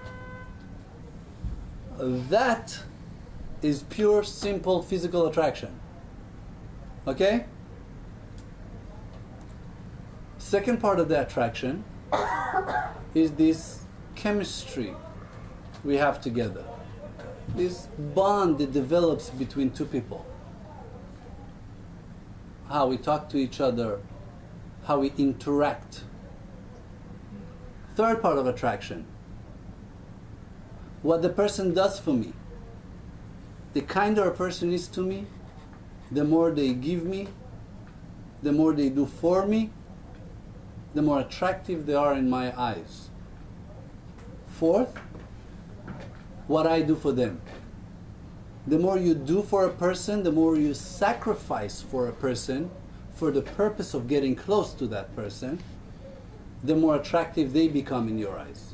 That is pure, simple physical attraction. Okay? Second part of the attraction is this chemistry we have together. This bond that develops between 2 people. How we talk to each other, how we interact. Third part of attraction, what the person does for me. The kinder a person is to me, the more they give me, the more they do for me, the more attractive they are in my eyes. Fourth, what I do for them. The more you do for a person, the more you sacrifice for a person for the purpose of getting close to that person, the more attractive they become in your eyes.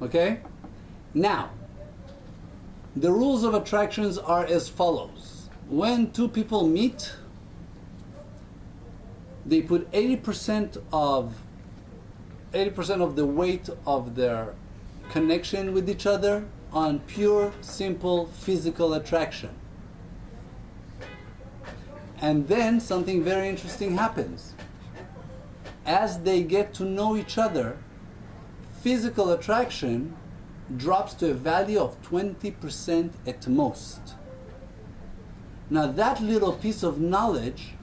Okay? Now, the rules of attractions are as follows. When 2 people meet, they put 80% of the weight of their connection with each other on pure, simple physical attraction. And then something very interesting happens. As they get to know each other, physical attraction drops to a value of 20% at most. Now that little piece of knowledge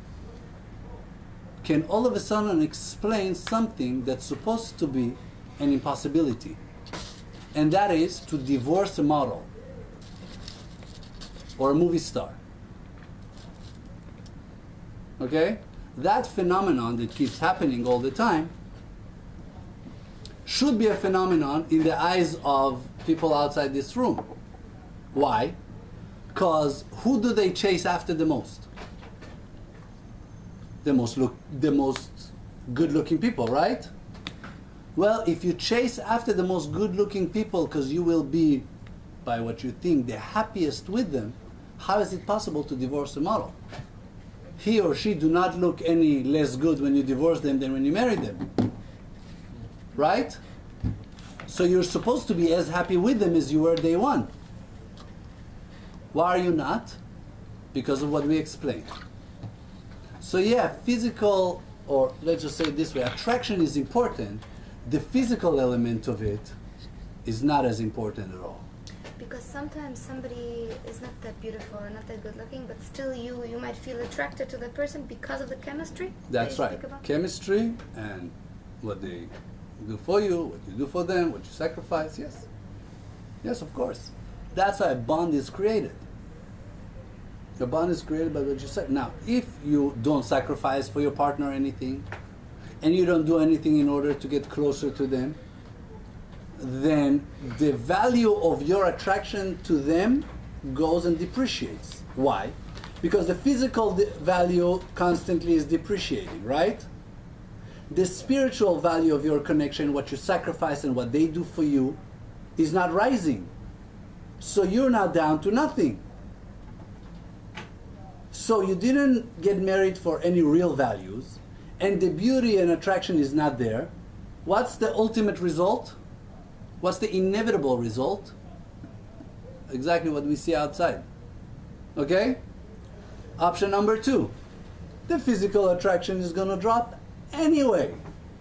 can all of a sudden explain something that's supposed to be an impossibility. And that is to divorce a model or a movie star. Okay? That phenomenon that keeps happening all the time should be a phenomenon in the eyes of people outside this room. Why? Because who do they chase after the most? The most good-looking people, right? Well, if you chase after the most good-looking people because you will be, by what you think, the happiest with them, how is it possible to divorce a model? He or she do not look any less good when you divorce them than when you marry them. Right? So you're supposed to be as happy with them as you were day one. Why are you not? Because of what we explained. So yeah, physical, or let's just say it this way, attraction is important. The physical element of it is not as important at all. Because sometimes somebody is not that beautiful or not that good looking, but still you might feel attracted to that person because of the chemistry. That's right. Chemistry and what they do for you, what you do for them, what you sacrifice, yes. Yes, of course. That's why a bond is created. A bond is created by what you said. Now, if you don't sacrifice for your partner anything, and you don't do anything in order to get closer to them, then the value of your attraction to them goes and depreciates. Why? Because the physical value constantly is depreciating, right? The spiritual value of your connection, what you sacrifice and what they do for you, is not rising. So you're now down to nothing. So you didn't get married for any real values, and the beauty and attraction is not there. What's the ultimate result? What's the inevitable result? Exactly what we see outside. Okay? Option number 2. The physical attraction is going to drop anyway.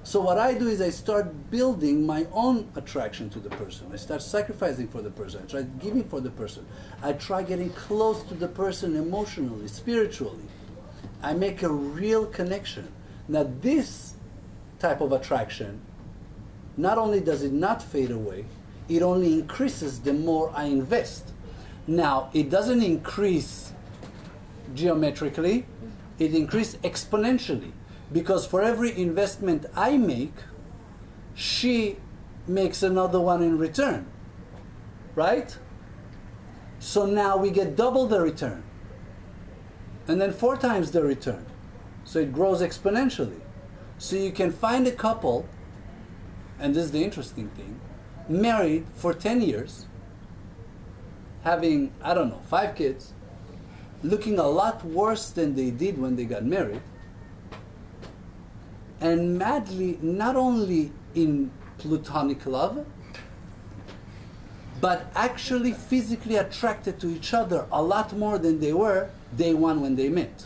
So what I do is I start building my own attraction to the person. I start sacrificing for the person. I try giving for the person. I try getting close to the person emotionally, spiritually. I make a real connection. Now this type of attraction, not only does it not fade away, it only increases the more I invest. Now, it doesn't increase geometrically, it increases exponentially. Because for every investment I make, she makes another one in return. Right? So now we get double the return. And then 4 times the return. So it grows exponentially. So you can find a couple, and this is the interesting thing, married for 10 years, having, 5 kids, looking a lot worse than they did when they got married, and madly not only in platonic love, but actually physically attracted to each other a lot more than they were day one when they met.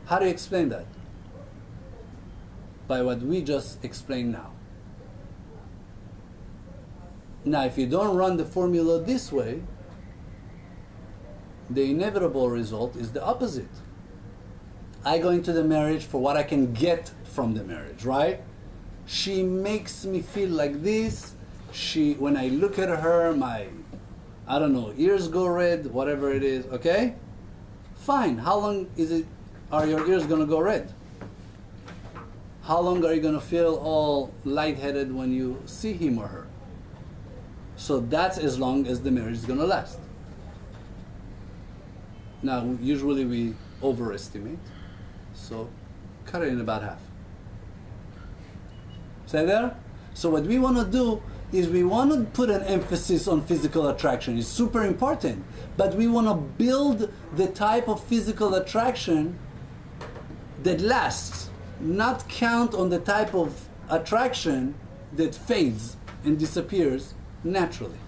How do you explain that? By what we just explained now. Now, if you don't run the formula this way, the inevitable result is the opposite. I go into the marriage for what I can get from the marriage, right? She makes me feel like this. When I look at her, my, ears go red, whatever it is, okay? Fine. How long are your ears going to go red? How long are you going to feel all lightheaded when you see him or her? So that's as long as the marriage is going to last. Now, usually we overestimate, so cut it in about half. Say there? So what we want to do is we want to put an emphasis on physical attraction. It's super important. But we want to build the type of physical attraction that lasts. Not count on the type of attraction that fades and disappears naturally.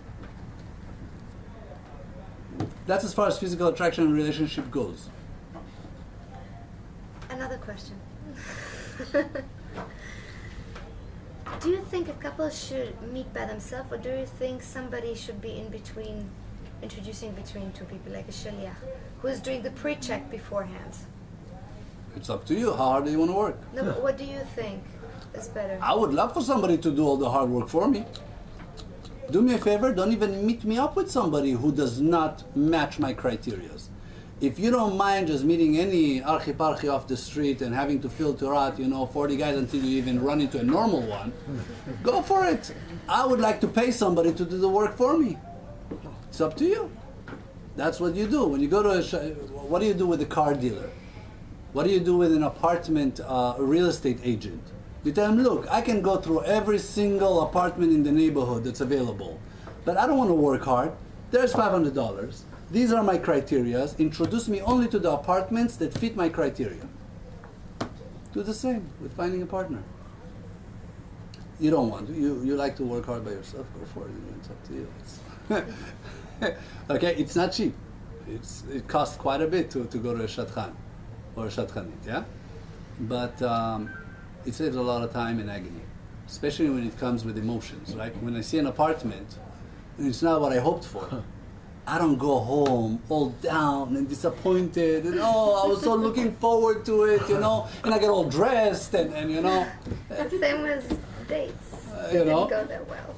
That's as far as physical attraction and relationship goes. Another question. Do you think a couple should meet by themselves, or do you think somebody should be in between, introducing between two people, like a shaliach, who is doing the pre-check beforehand? It's up to you. How hard do you want to work? No, but what do you think is better? I would love for somebody to do all the hard work for me. Do me a favor, don't even meet me up with somebody who does not match my criteria. if you don't mind just meeting any archiparchi off the street and having to filter out, 40 guys until you even run into a normal one, go for it. I would like to pay somebody to do the work for me. It's up to you. That's what you do. When you go to what do you do with a car dealer? What do you do with an apartment real estate agent? You tell him, look, I can go through every single apartment in the neighborhood that's available, but I don't want to work hard. There's $500. These are my criterias. Introduce me only to the apartments that fit my criteria. Do the same with finding a partner. You don't want to. You like to work hard by yourself. Go for it. It's up to you. Okay, it's not cheap. It costs quite a bit to go to a shadchan or a shadchanit, yeah? But it saves a lot of time and agony, especially when it comes with emotions, right? When I see an apartment and it's not what I hoped for, I don't go home all down and disappointed and I was so looking forward to it, and I get all dressed and Same with dates. You know? Didn't go that well.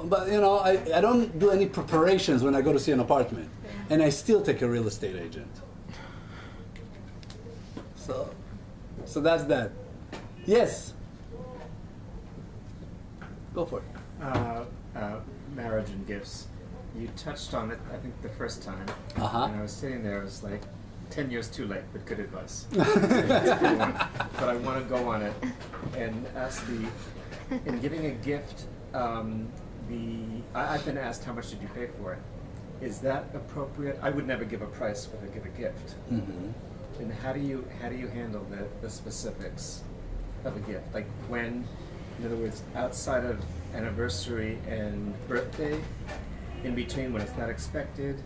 But I don't do any preparations when I go to see an apartment, and I still take a real estate agent. So that's that. Yes. Go for it. Marriage and gifts. You touched on it, I think, the first time. Uh-huh. And I was sitting there, I was like, 10 years too late, but good advice. It's a good one. But I want to go on it and ask in giving a gift, I've been asked how much did you pay for it. Is that appropriate? I would never give a price when I give a gift. Mm-hmm. And how do you handle the specifics of a gift? Like when, in other words, outside of anniversary and birthday, in between when it's not expected,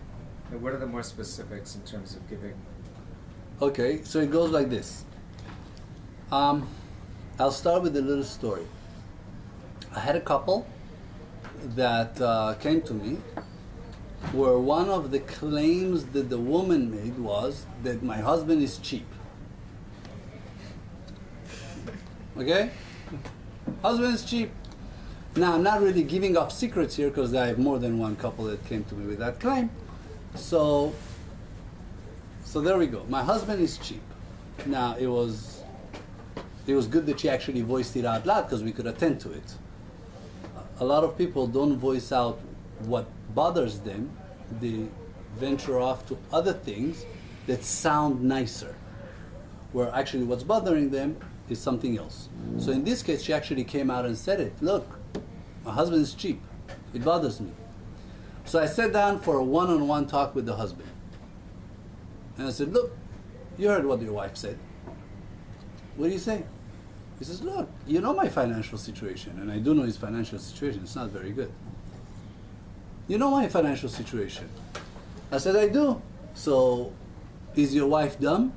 and what are the more specifics in terms of giving? Okay, so it goes like this. I'll start with a little story. I had a couple that came to me where one of the claims that the woman made was that my husband is cheap. Okay? Husband is cheap. Now, I'm not really giving up secrets here because I have more than one couple that came to me with that claim. So there we go. My husband is cheap. Now, it was good that she actually voiced it out loud because we could attend to it. A lot of people don't voice out what bothers them. They venture off to other things that sound nicer, where actually what's bothering them is something else. So in this case, she actually came out and said it. Look, my husband is cheap. It bothers me. So I sat down for a one-on-one talk with the husband. And I said, look, you heard what your wife said. What do you say? He says, look, you know my financial situation. And I do know his financial situation. It's not very good. You know my financial situation. I said, I do. So, is your wife dumb?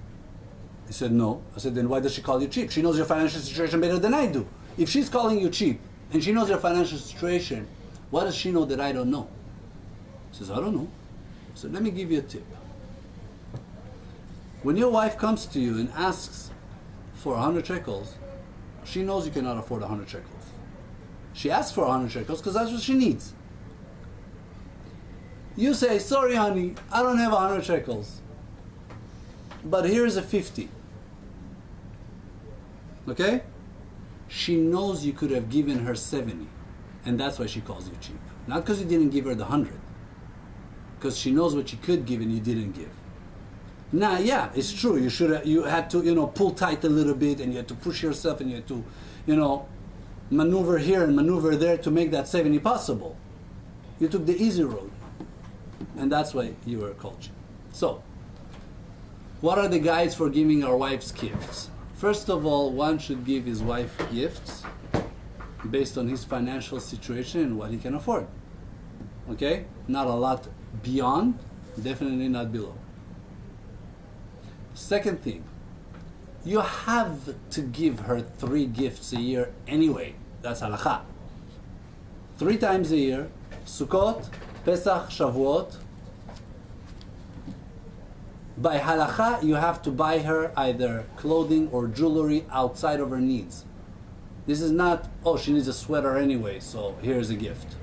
He said, no. I said, then why does she call you cheap? She knows your financial situation better than I do. If she's calling you cheap, and she knows your financial situation, what does she know that I don't know? He says, I don't know. So let me give you a tip. When your wife comes to you and asks for 100 shekels, she knows you cannot afford 100 shekels. She asks for 100 shekels because that's what she needs. You say, sorry honey, I don't have 100 shekels, but here's a 50. Okay? She knows you could have given her 70, and that's why she calls you cheap. Not because you didn't give her the 100, because she knows what you could give and you didn't give. Now, yeah, it's true. You had to, pull tight a little bit, and you had to push yourself, and you had to, maneuver here and maneuver there to make that 70 possible. You took the easy road, and that's why you were called cheap. So, what are the guides for giving our wives gifts? First of all, one should give his wife gifts based on his financial situation and what he can afford. Okay? Not a lot beyond, definitely not below. Second thing, you have to give her 3 gifts a year anyway. That's halakha. 3 times a year, Sukkot, Pesach, Shavuot. By halakha, you have to buy her either clothing or jewelry outside of her needs. This is not, oh, she needs a sweater anyway, so here's a gift.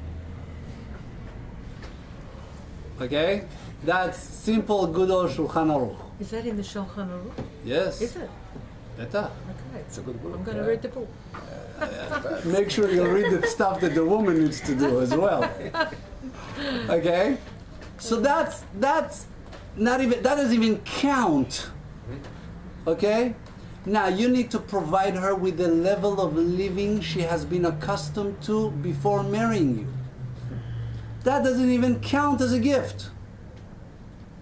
Okay? That's simple, good old Shulchan Aruch. Is that in the Shulchan Aruch? Yes. Is it? Beta. Okay. It's a good book. I'm going to read the book. Make sure you read the stuff that the woman needs to do as well. Okay? So that's not even, that doesn't even count. Okay? Now you need to provide her with the level of living she has been accustomed to before marrying you. That doesn't even count as a gift.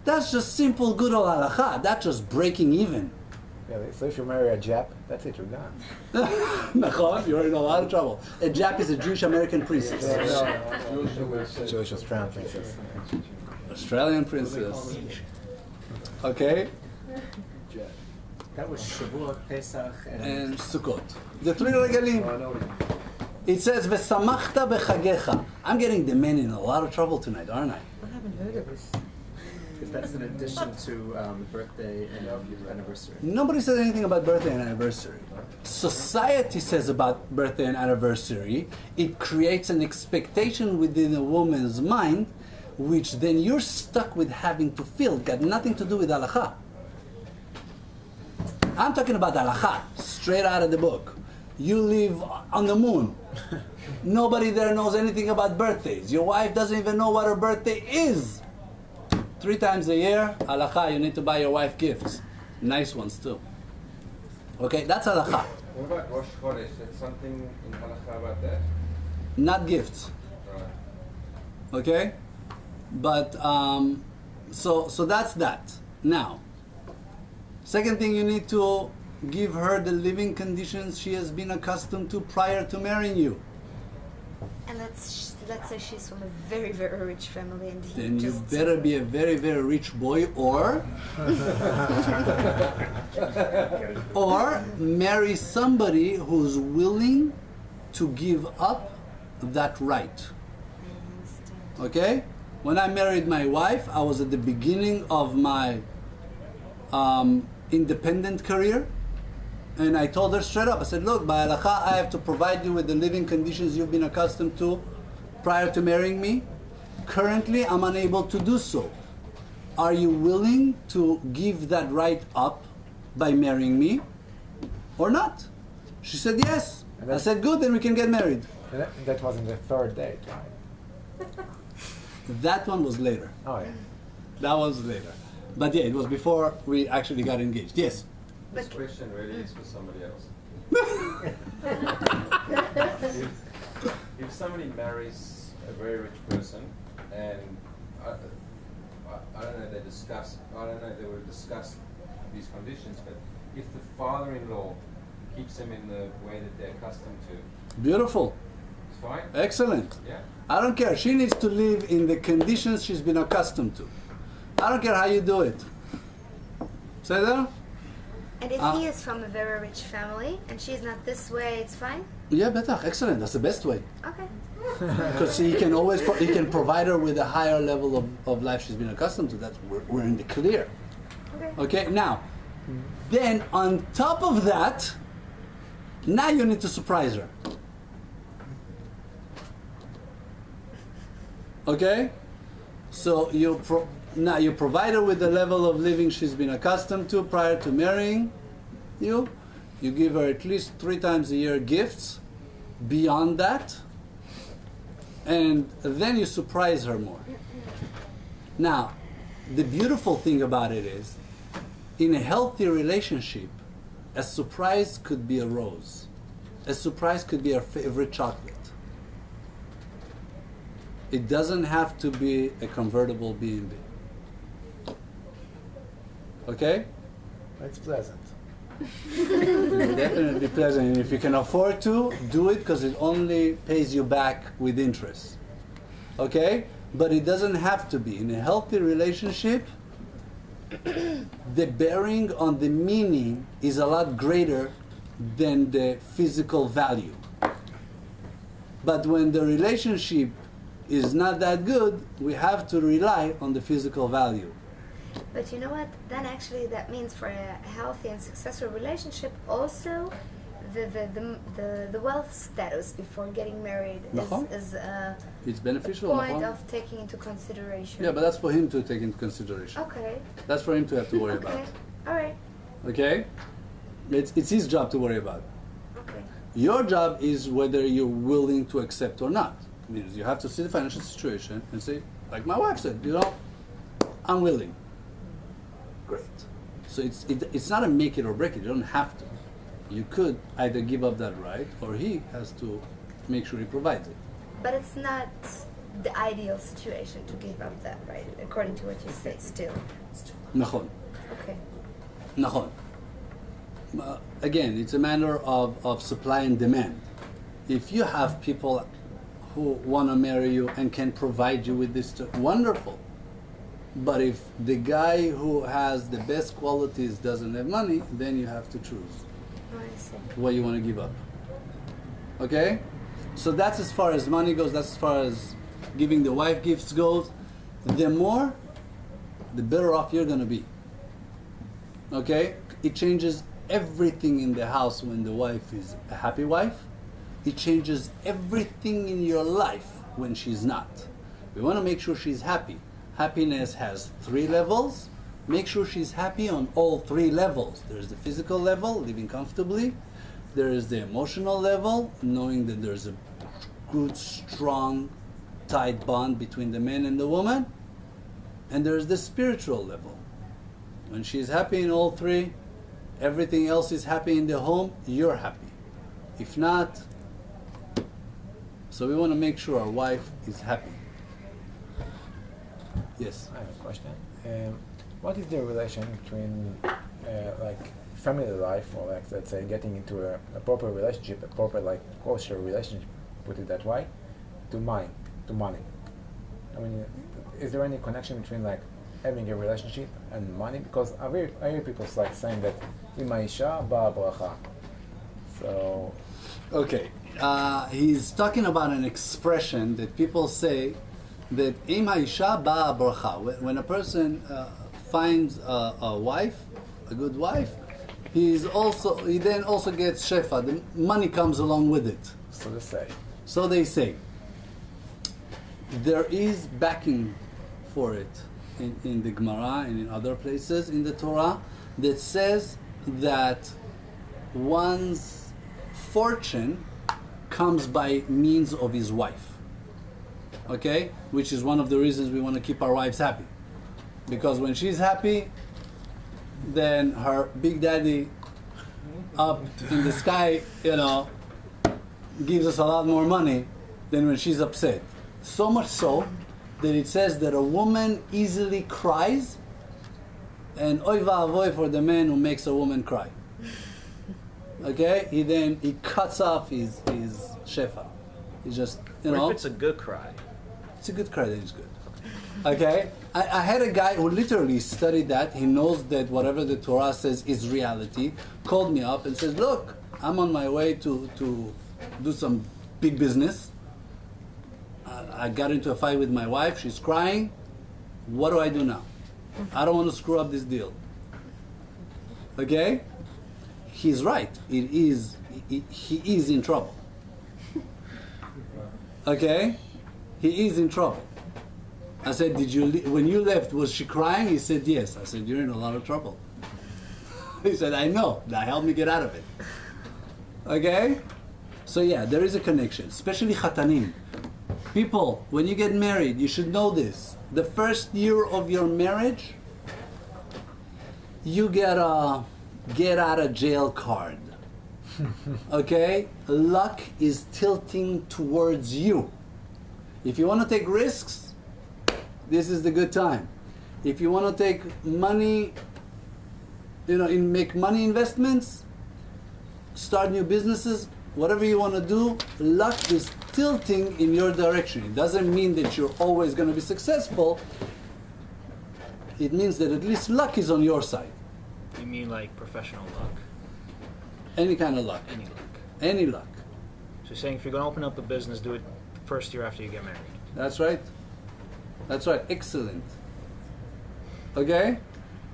That's just simple good old halakha. That's just breaking even. Yeah, so if you marry a Jap, that's it, you're done. Nachon, you're in a lot of trouble. A Jap is a Jewish American princess. Jewish Australian princess. Australian princess. Okay? That was Shavuot, Pesach, And Sukkot. The three regalim. It says, V'samachta b'chagecha. I'm getting the men in a lot of trouble tonight, aren't I? I haven't heard of this. because that's in addition to birthday and anniversary. Nobody said anything about birthday and anniversary. Society says about birthday and anniversary. It creates an expectation within a woman's mind, which then you're stuck with having to feel. Got nothing to do with halakha. I'm talking about halakha, straight out of the book. You live on the moon. Nobody there knows anything about birthdays. Your wife doesn't even know what her birthday is. 3 times a year, halakha, you need to buy your wife gifts. Nice ones too. Okay, that's halakha. What about Rosh Chodesh? That's something in halakha about that? Not gifts. Right. Okay? But, so that's that. Now, second thing, you need to give her the living conditions she has been accustomed to prior to marrying you. And let's say she's from a very, very rich family, and he Then you just better be a very, very rich boy, or marry somebody who's willing to give up that right. Okay? When I married my wife, I was at the beginning of my independent career, and I told her straight up, I said, look, by halakha, I have to provide you with the living conditions you've been accustomed to prior to marrying me. Currently, I'm unable to do so. Are you willing to give that right up by marrying me or not? She said yes. I said, good, then we can get married. And that was in the third date, right? That one was later. Oh, yeah. That was later. But yeah, it was before we actually got engaged. Yes? This question really is for somebody else. If somebody marries a very rich person, and I don't know, I don't know if they will discuss these conditions, but if the father-in-law keeps them in the way that they're accustomed to, Beautiful. it's fine? Excellent. Yeah. I don't care. She needs to live in the conditions she's been accustomed to. I don't care how you do it. Say that? And if he is from a very rich family and she's not this way, it's fine? Yeah, better. Excellent. That's the best way. Okay. Because he can always he can provide her with a higher level of life she's been accustomed to. That's we're in the clear. Okay. Now, then on top of that, now you need to surprise her. Okay. So now you provide her with the level of living she's been accustomed to prior to marrying you. You give her at least 3 times a year gifts. Beyond that, and then you surprise her more. Now, the beautiful thing about it is, in a healthy relationship, a surprise could be a rose. A surprise could be her favorite chocolate. It doesn't have to be a convertible B&B. Okay? It's pleasant. Definitely pleasant. And if you can afford to, do it, because it only pays you back with interest. Okay? But it doesn't have to be. In a healthy relationship, the bearing on the meaning is a lot greater than the physical value. But when the relationship is not that good, we have to rely on the physical value. But you know what? Then actually that means for a healthy and successful relationship also the wealth status before getting married נכון. is It's beneficial. point נכון. of taking into consideration. Yeah, but that's for him to take into consideration. Okay. That's for him to have to worry Okay. about. All right. Okay? It's his job to worry about. Okay. Your job is whether you're willing to accept or not. Means you have to see the financial situation and say, like my wife said, I'm willing. Great. So it's not a make it or break it. You don't have to. You could either give up that right, or he has to make sure he provides it. But it's not the ideal situation to give up that right, according to what you say. Still. נכון. Okay. נכון. Again, it's a matter of supply and demand. If you have people who want to marry you and can provide you with this, wonderful. But if the guy who has the best qualities doesn't have money, then you have to choose Oh, I see. what you want to give up. Okay? So that's as far as money goes, that's as far as giving the wife gifts goes. The more, the better off you're going to be. Okay? It changes everything in the house when the wife is a happy wife. It changes everything in your life when she's not. We want to make sure she's happy. Happiness has 3 levels. Make sure she's happy on all 3 levels. There's the physical level, living comfortably. There is the emotional level, knowing that there's a good, strong, tight bond between the man and the woman. And there's the spiritual level. When she's happy in all 3, everything else is happy in the home, you're happy. If not, so we want to make sure our wife is happy. Yes. I have a question. What is the relation between like family life, or like let's say getting into a proper relationship, a proper like kosher relationship, put it that way, to money? I mean, is there any connection between like having a relationship and money? Because I hear people like saying that "Imaisha ba bracha." So Okay. He's talking about an expression that people say that Im ha'isha ba'a bracha. When a person finds a wife, a good wife, he then also gets shefa. The money comes along with it. so to say. So they say. There is backing for it in the Gemara and in other places in the Torah that says that one's fortune comes by means of his wife. Okay? Which is one of the reasons we want to keep our wives happy. Because when she's happy, then her big daddy up in the sky, gives us a lot more money than when she's upset. So much so that it says that a woman easily cries, and oy va'avoy for the man who makes a woman cry. Okay? He cuts off his shefa. He just, Or if it's a good cry. it's a good cry, then it's good. Okay? I had a guy who literally studied that. He knows that whatever the Torah says is reality. Called me up and says, look, I'm on my way to do some big business. I got into a fight with my wife. She's crying. What do I do now? I don't want to screw up this deal. Okay? He's right. He is in trouble. Okay? He is in trouble. I said, when you left, was she crying? He said, yes. I said, you're in a lot of trouble. He said, I know. Now help me get out of it. Okay? So yeah, there is a connection, especially chatanim. People, when you get married, you should know this. The first year of your marriage, you get a get out of jail card. Okay? Luck is tilting towards you. If you want to take risks, this is the good time. If you want to take money, make money investments, start new businesses, whatever you want to do, luck is tilting in your direction. It doesn't mean that you're always going to be successful. It means that at least luck is on your side. You mean like professional luck? Any kind of luck. Any luck. Any luck. So you're saying if you're going to open up a business, do it the first year after you get married. That's right. That's right. Excellent. Okay?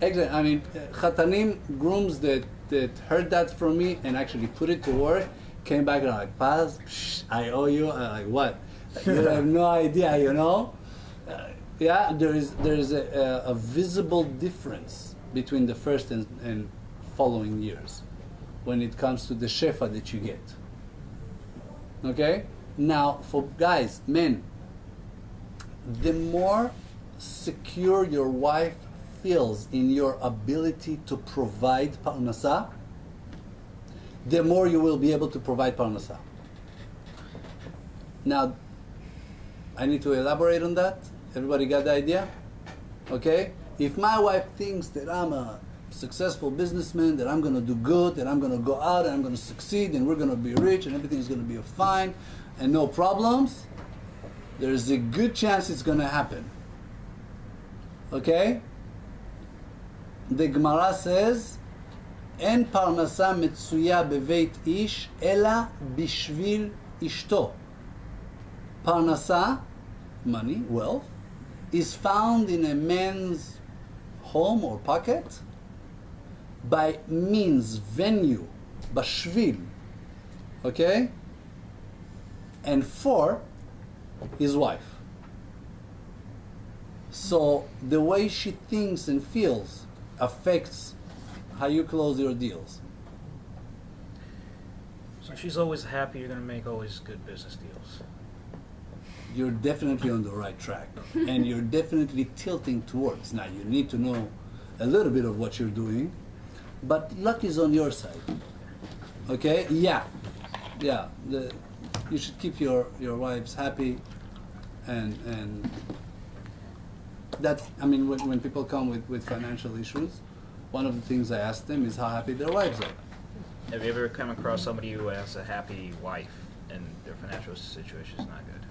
Excellent. I mean, chatanim, grooms that that heard that from me and actually put it to work came back and like, Paz, I owe you. I'm like, what? You have no idea, you know? Yeah, there is a visible difference between the first and following years when it comes to the shefa that you get. Okay? Now, for guys, men, the more secure your wife feels in your ability to provide parnasa, the more you will be able to provide parnasa. Now, I need to elaborate on that. Everybody got the idea? Okay? If my wife thinks that I'm a successful businessman, that I'm going to do good, that I'm going to go out and I'm going to succeed and we're going to be rich and everything is going to be fine and no problems, there's a good chance it's going to happen. Okay? The Gemara says, "En parnasa metzuya beveit ish ela bishvil ishto." Parnasa, money, wealth, is found in a man's home or pocket by means, venue, bashvil, okay, and for his wife. So the way she thinks and feels affects how you close your deals. So she's always happy, you're going to make always good business deals. You're definitely on the right track, and you're definitely tilting towards. Now you need to know a little bit of what you're doing, but luck is on your side. Okay? Yeah. You should keep your wives happy, and that's, I mean, when people come with financial issues, one of the things I ask them is how happy their wives are. Have you ever come across somebody who has a happy wife and their financial situation is not good?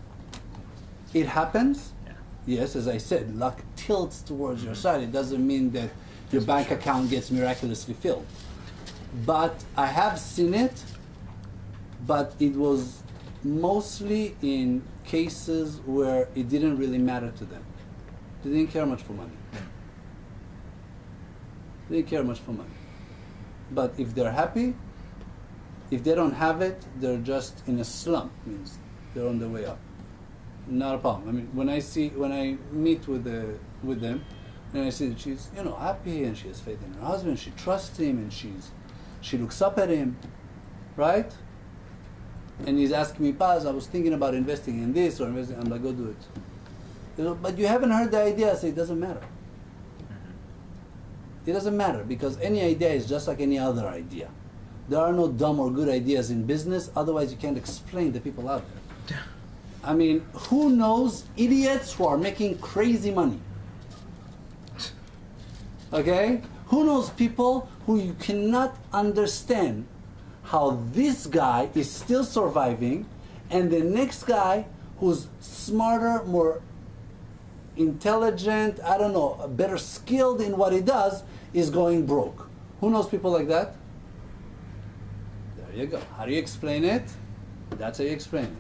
It happens. Yeah. Yes, as I said, luck tilts towards your side. It doesn't mean that your bank account gets miraculously filled. But I have seen it, but it was mostly in cases where it didn't really matter to them. They didn't care much for money. They didn't care much for money. But if they're happy, if they don't have it, they're just in a slump. Means they're on their way up. Not a problem. I mean, when I meet with them, and I see that she's, happy and she has faith in her husband, she trusts him, and she looks up at him, right? And he's asking me, Paz, I was thinking about investing in this or investing. I'm like, go do it. But you haven't heard the idea. I say, it doesn't matter. It doesn't matter, because any idea is just like any other idea. There are no dumb or good ideas in business, otherwise you can't explain the people out there. I mean, who knows idiots who are making crazy money? Okay? Who knows people who you cannot understand how this guy is still surviving and the next guy who's smarter, more intelligent, I don't know, better skilled in what he does is going broke? Who knows people like that? There you go. How do you explain it? That's how you explain it.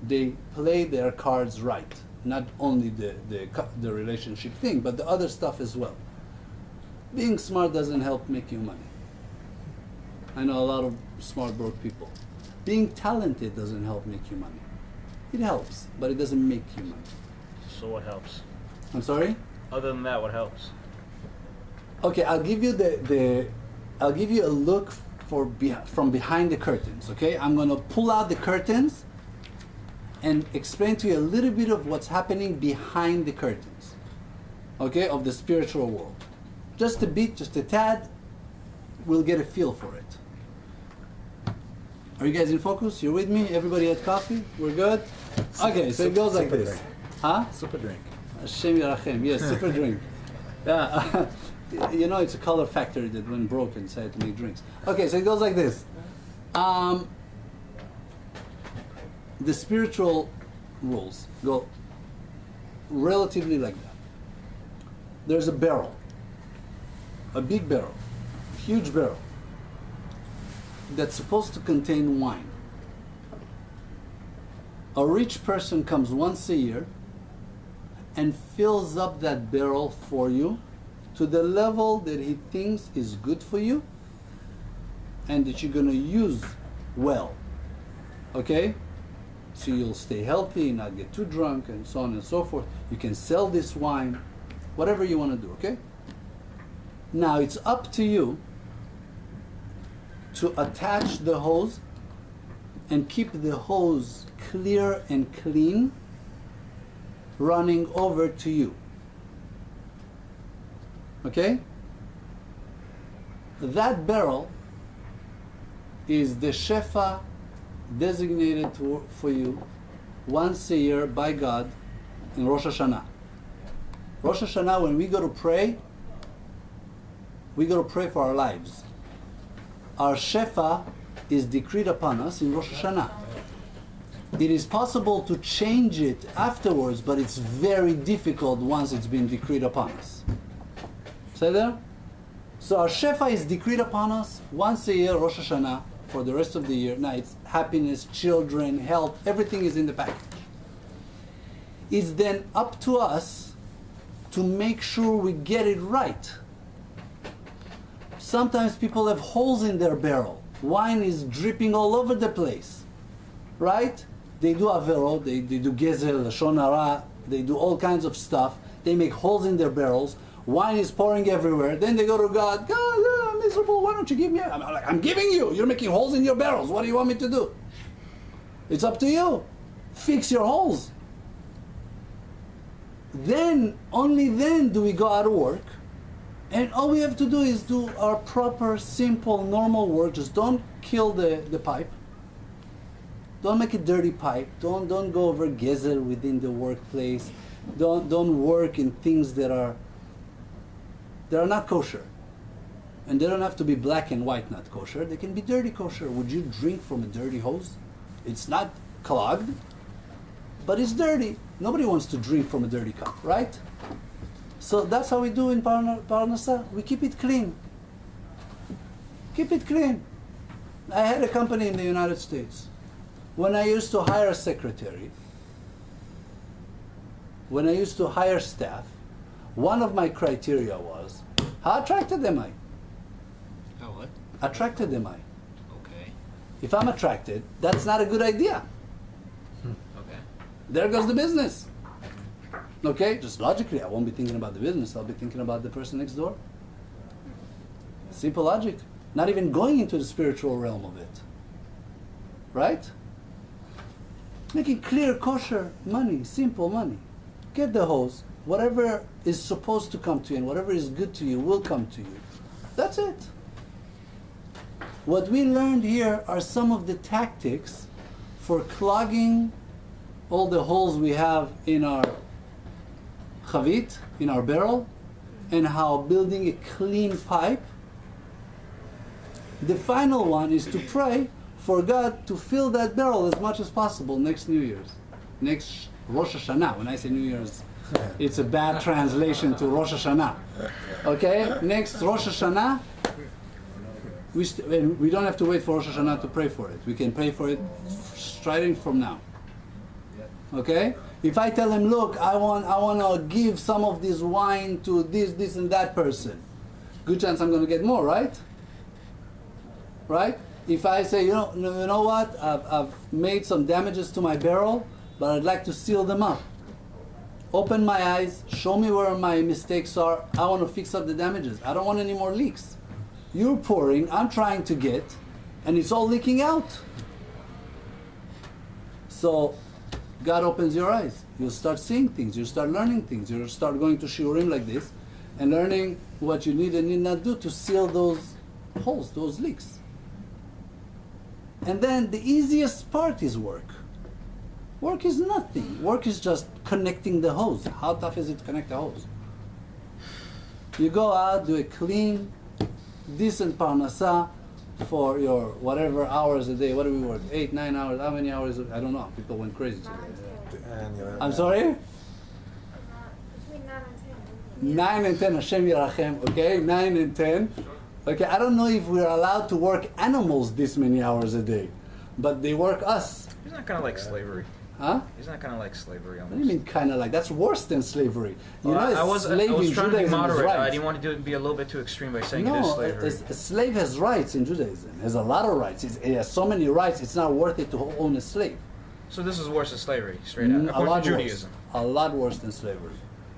They play their cards right. Not only the relationship thing, but the other stuff as well. Being smart doesn't help make you money. I know a lot of smart broke people. Being talented doesn't help make you money. It helps, but it doesn't make you money. So what helps? I'm sorry? Other than that, what helps? Okay, I'll give you I'll give you a look from behind the curtains. Okay, I'm going to pull out the curtains and explain to you a little bit of what's happening behind the curtains. Okay, of the spiritual world. Just a bit, just a tad. We'll get a feel for it. Are you guys in focus? You're with me? Everybody had coffee? We're good? Okay, so it goes like this. Drink. Huh? Super drink. Hashem Yerachem. Yes, super drink. Yeah. It's a color factory that went broken, decided to make drinks. Okay, so it goes like this. The spiritual rules go relatively like that. There's a barrel, a big barrel, huge barrel, that's supposed to contain wine. A rich person comes once a year and fills up that barrel for you to the level that he thinks is good for you, and that you're going to use well. Okay? So you'll stay healthy, not get too drunk, and so on and so forth. You can sell this wine, whatever you want to do, okay? Now it's up to you to attach the hose and keep the hose clear and clean, running over to you. Okay? That barrel is the shefa designated for you once a year by God in Rosh Hashanah. Rosh Hashanah, when we go to pray for our lives. Our shefa is decreed upon us in Rosh Hashanah. It is possible to change it afterwards, but it's very difficult once it's been decreed upon us. Say there? So our shefa is decreed upon us once a year, Rosh Hashanah, for the rest of the year. Now it's happiness, children, health, everything is in the package. It's then up to us to make sure we get it right. Sometimes people have holes in their barrel. Wine is dripping all over the place, right? They do avero, they do gezel, lashon hara, they do all kinds of stuff. They make holes in their barrels. Wine is pouring everywhere. Then they go to God, God, I'm miserable, why don't you give me? I'm like, I'm giving you. You're making holes in your barrels. What do you want me to do? It's up to you. Fix your holes. Then, only then do we go out of work. And all we have to do is do our proper, simple, normal work. Just don't kill the pipe. Don't make a dirty pipe. Don't go over gezel within the workplace. Don't work in things that are not kosher. And they don't have to be black and white not kosher. They can be dirty kosher. Would you drink from a dirty hose? It's not clogged, but it's dirty. Nobody wants to drink from a dirty cup, right? So that's how we do in Parnasa. We keep it clean. Keep it clean. I had a company in the United States. When I used to hire a secretary, when I used to hire staff, one of my criteria was, how attracted am I? How what? Attracted am I? Okay. If I'm attracted, that's not a good idea. Okay. There goes the business. Okay, just logically, I won't be thinking about the business, I'll be thinking about the person next door. Simple logic. Not even going into the spiritual realm of it. Right? Making clear, kosher money, simple money. Get the hose. Whatever is supposed to come to you and whatever is good to you will come to you. That's it. What we learned here are some of the tactics for clogging all the holes we have in our chavit, in our barrel, and how building a clean pipe. The final one is to pray for God to fill that barrel as much as possible next New Year's. Next Rosh Hashanah. When I say New Year's, it's a bad translation to Rosh Hashanah. Okay? Next Rosh Hashanah, we don't have to wait for Rosh Hashanah to pray for it. We can pray for it starting from now. Okay? If I tell him, look, I want to give some of this wine to this and that person, good chance I'm going to get more, right? Right? If I say, you know what, I've made some damages to my barrel, but I'd like to seal them up. Open my eyes, show me where my mistakes are. I want to fix up the damages. I don't want any more leaks. You're pouring, I'm trying to get, and it's all leaking out. So God opens your eyes. You'll start seeing things. You'll start learning things. You'll start going to shiurim like this and learning what you need and need not do to seal those holes, those leaks. And then the easiest part is work. Work is nothing. Work is just connecting the hose. How tough is it to connect the hose? You go out, do a clean, decent parnasa for your whatever hours a day. What do we work? 8, 9 hours? How many hours? I don't know. People went crazy today. I'm sorry? Between 9 and 10. 9 and 10, Hashem Yirachem, okay? 9 and 10. Okay, I don't know if we're allowed to work animals this many hours a day, but they work us. Isn't that kind of like slavery? Huh? Isn't that kind of like slavery almost? What do you mean kind of like? That's worse than slavery. You Well, know, I was slave in trying to be Judaism is moderate. I right. didn't want to be a little bit too extreme by saying it is No, slavery. a slave has rights in Judaism. Has a lot of rights. It has so many rights. It's not worth it to own a slave. So this is worse than slavery, straight out, A according lot to worse. Judaism. A lot worse than slavery.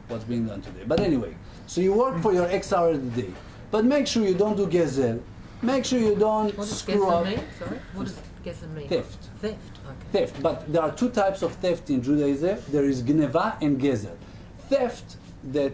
What's being done today. But anyway, so you work for your X hours a day, but make sure you don't do gezel. Make sure you don't What does screw gezel up. mean? Sorry? What does gezel mean? Theft. Theft, okay. Theft. But there are two types of theft in Judaism. There is gneva and gezel. Theft, that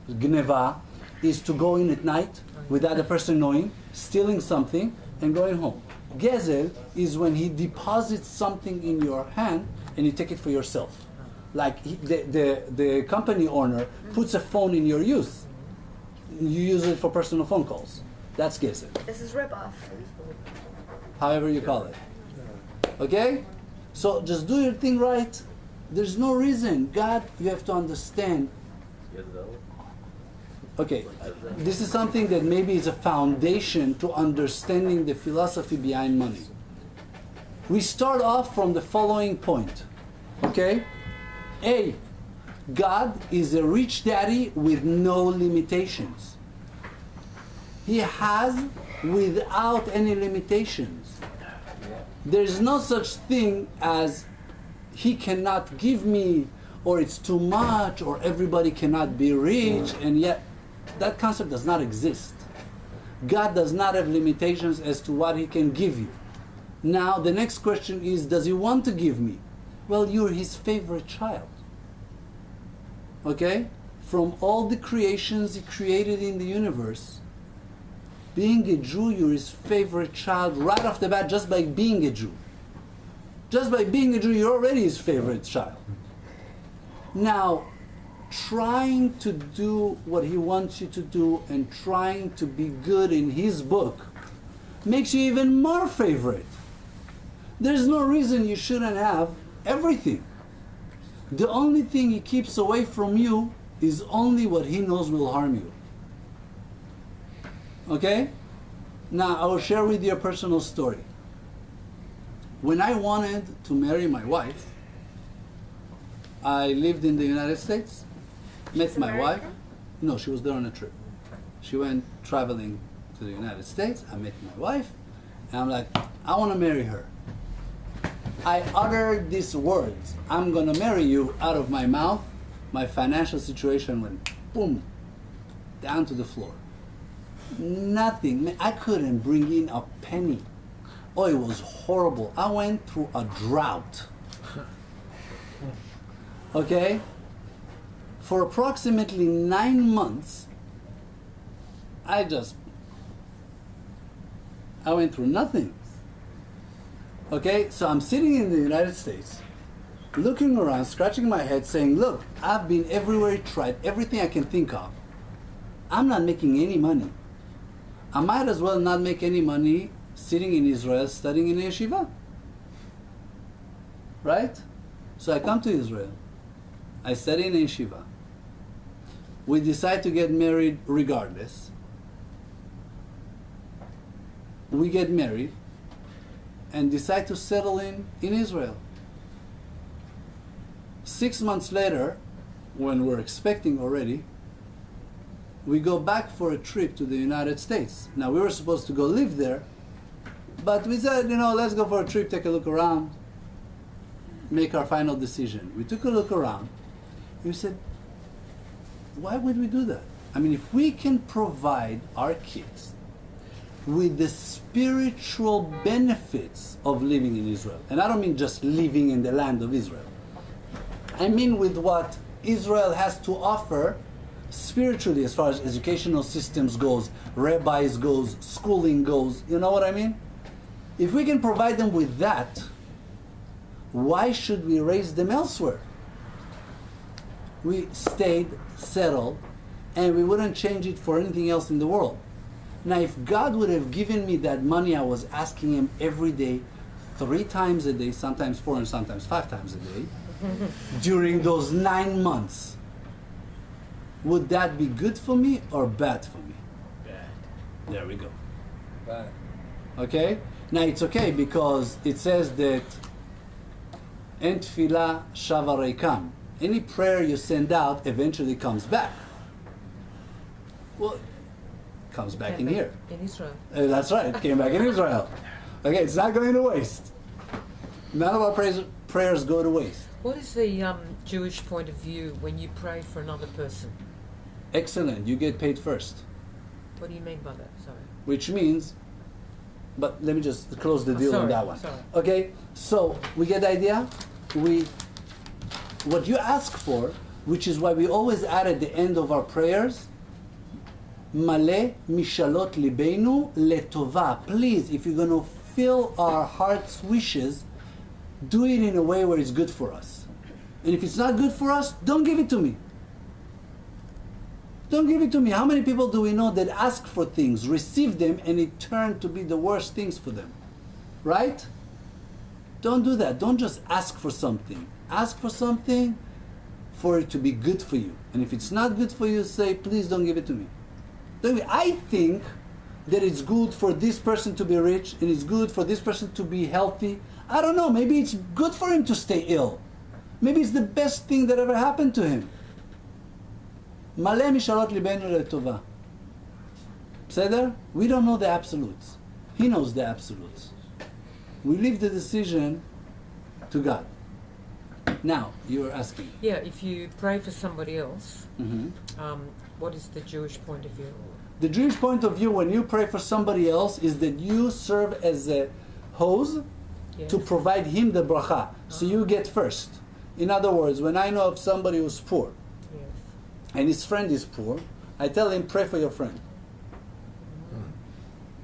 gneva, is to go in at night without the person knowing, stealing something and going home. Gezel is when he deposits something in your hand and you take it for yourself. Like the company owner puts a phone in your use. You use it for personal phone calls. That's gezel. This is rip-off. However you call it. Okay? So just do your thing right. There's no reason. God, you have to understand. Okay, this is something that maybe is a foundation to understanding the philosophy behind money. We start off from the following point. Okay? A, God is a rich daddy with no limitations. He has without any limitations. There's no such thing as he cannot give me, or it's too much, or everybody cannot be rich, and yet that concept does not exist. God does not have limitations as to what he can give you. Now the next question is, does he want to give me? Well, you're his favorite child. Okay? From all the creations he created in the universe, being a Jew, you're his favorite child right off the bat, just by being a Jew. Just by being a Jew, you're already his favorite child. Now, trying to do what he wants you to do and trying to be good in his book makes you even more favorite. There's no reason you shouldn't have everything. The only thing he keeps away from you is only what he knows will harm you. Okay? Now, I will share with you a personal story. When I wanted to marry my wife, I lived in the United States, met my wife. No, she was there on a trip. She went traveling to the United States. I met my wife, and I'm like, I want to marry her. I uttered these words, I'm going to marry you, out of my mouth. My financial situation went boom, down to the floor. Nothing. I couldn't bring in a penny. Oh, it was horrible. I went through a drought. Okay? For approximately 9 months, I went through nothing. Okay? So I'm sitting in the United States, looking around, scratching my head, saying, look, I've been everywhere, tried everything I can think of. I'm not making any money. I might as well not make any money sitting in Israel studying in a yeshiva. Right? So I come to Israel. I study in a yeshiva. We decide to get married regardless. We get married and decide to settle in Israel. 6 months later, when we're expecting already, we go back for a trip to the United States. Now, we were supposed to go live there, but we said, let's go for a trip, take a look around, make our final decision. We took a look around. We said, why would we do that? I mean, if we can provide our kids with the spiritual benefits of living in Israel, and I don't mean just living in the land of Israel, I mean with what Israel has to offer spiritually, as far as educational systems goes, rabbis goes, schooling goes, you know what I mean? If we can provide them with that, why should we raise them elsewhere? We stayed, settled, and we wouldn't change it for anything else in the world. Now, if God would have given me that money I was asking him every day, 3 times a day, sometimes 4 and sometimes 5 times a day, during those 9 months, would that be good for me or bad for me? Bad. There we go. Bad. Okay? Now it's okay because it says that En tefillah shava reikam. Any prayer you send out eventually comes back. Well, it comes back Came in here. In Israel. That's right, it came back in Israel. Okay, it's not going to waste. None of our prayers go to waste. What is the Jewish point of view when you pray for another person? Excellent, you get paid first. What do you mean by that? Sorry. Which means, but let me just close the deal on sorry, that one. sorry. Okay, so we get the idea? What you ask for, which is why we always add at the end of our prayers, Male mishalot libeinu letova. Please, if you're going to fill our heart's wishes, do it in a way where it's good for us. And if it's not good for us, don't give it to me. Don't give it to me. How many people do we know that ask for things, receive them, and it turned to be the worst things for them? Right? Don't do that. Don't just ask for something. Ask for something for it to be good for you. And if it's not good for you, say, please don't give it to me. I think that it's good for this person to be rich and it's good for this person to be healthy. I don't know, maybe it's good for him to stay ill. Maybe it's the best thing that ever happened to him. Maleh mishalot libenu letova. בסדר? We don't know the absolutes. He knows the absolutes. We leave the decision to God. Now, you're asking. Yeah, if you pray for somebody else, Mhm. what is the Jewish point of view? The Jewish point of view when you pray for somebody else is that you serve as a hose Yes. to provide him the bracha. So you get first. In other words, when I know of somebody who's poor Yes. and his friend is poor, I tell him, pray for your friend.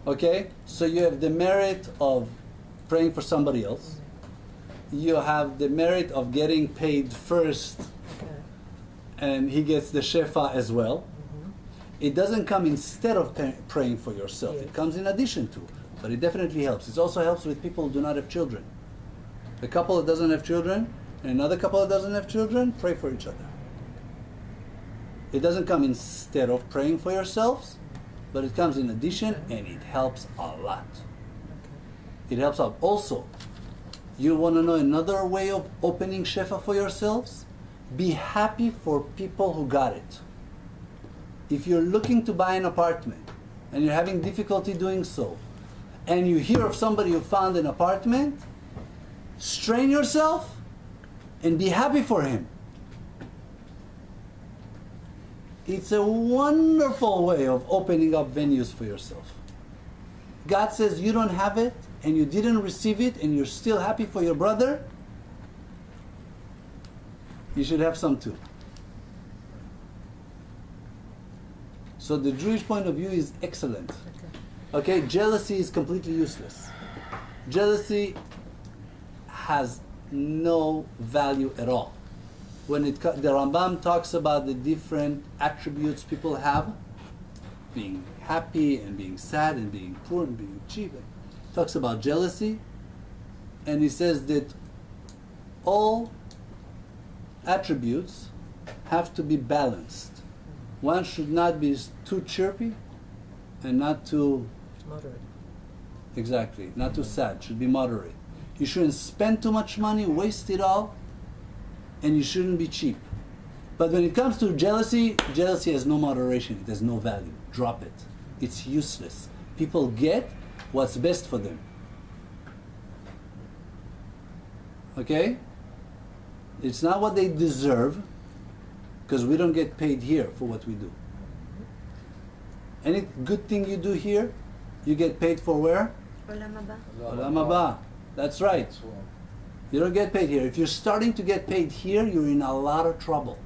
Okay? So you have the merit of praying for somebody else. You have the merit of getting paid first, Okay. and he gets the shefa as well. It doesn't come instead of praying for yourself. Yes. It comes in addition to. But it definitely helps. It also helps with people who do not have children. A couple that doesn't have children and another couple that doesn't have children, pray for each other. It doesn't come instead of praying for yourselves, but it comes in addition, and it helps a lot. It helps out. Also, you want to know another way of opening shefa for yourselves? Be happy for people who got it. If you're looking to buy an apartment and you're having difficulty doing so, and you hear of somebody who found an apartment, strain yourself and be happy for him. It's a wonderful way of opening up venues for yourself. God says you don't have it and you didn't receive it and you're still happy for your brother, you should have some too. So the Jewish point of view is excellent. Okay, jealousy is completely useless. Jealousy has no value at all. When the Rambam talks about the different attributes people have, being happy and being sad and being poor and being cheap, talks about jealousy, and he says that all attributes have to be balanced. One should not be too chirpy and not too Moderate. exactly, not too sad, should be moderate. You shouldn't spend too much money, waste it all, and you shouldn't be cheap. But when it comes to jealousy, jealousy has no moderation, it has no value. Drop it. It's useless. People get what's best for them. Okay? It's not what they deserve, because we don't get paid here for what we do. Any good thing you do here, you get paid for where? Olam haba. Olam haba. That's right. You don't get paid here. If you're starting to get paid here, you're in a lot of trouble.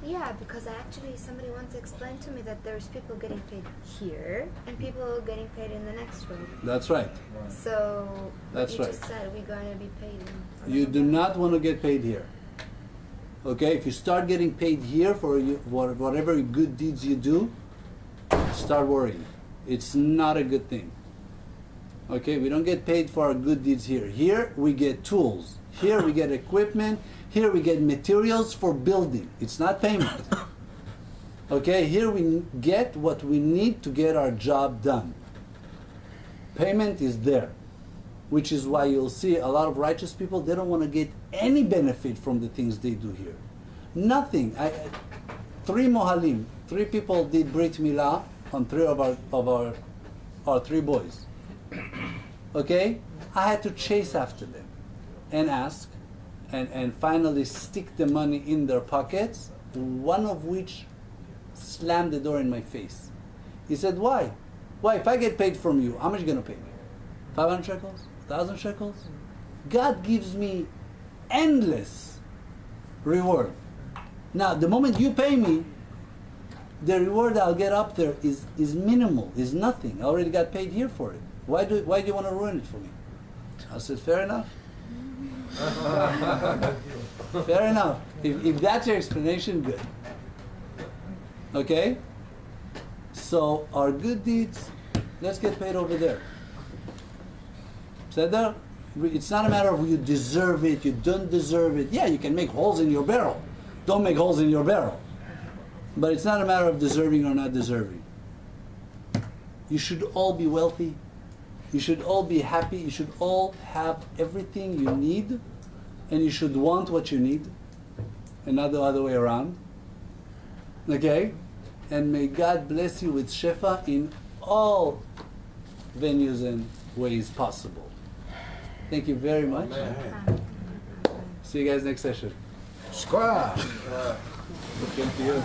Yeah, because somebody once explained to me that there's people getting paid here and people getting paid in the next room. That's right. So That's you right. just said we're going to be paid in You do not want to get paid here. Okay, if you start getting paid here for whatever good deeds you do, start worrying. It's not a good thing. Okay, we don't get paid for our good deeds here. Here we get tools. Here we get equipment. Here we get materials for building. It's not payment. Okay, here we get what we need to get our job done. Payment is there. which is why you'll see a lot of righteous people, they don't want to get any benefit from the things they do here. Nothing. 3 mohalim, 3 people did Brit Milah on 3 of our 3 boys. Okay? I had to chase after them and ask and finally stick the money in their pockets, one of which slammed the door in my face. He said, why? Why? If I get paid from you, how much are you going to pay me? 500 shekels? 1,000 shekels? God gives me endless reward. Now, the moment you pay me, the reward I'll get up there is minimal, is nothing. I already got paid here for it. Why do you want to ruin it for me? I said, fair enough. Fair enough. If that's your explanation, good. Okay? So our good deeds, let's get paid over there. So it's not a matter of you deserve it, you don't deserve it. Yeah, you can make holes in your barrel. Don't make holes in your barrel. But it's not a matter of deserving or not deserving. You should all be wealthy. You should all be happy. You should all have everything you need. And you should want what you need. And not the other way around. Okay? And may God bless you with Shefa in all venues and ways possible. Thank you very much. Amen. See you guys next session. Square. Looking to you.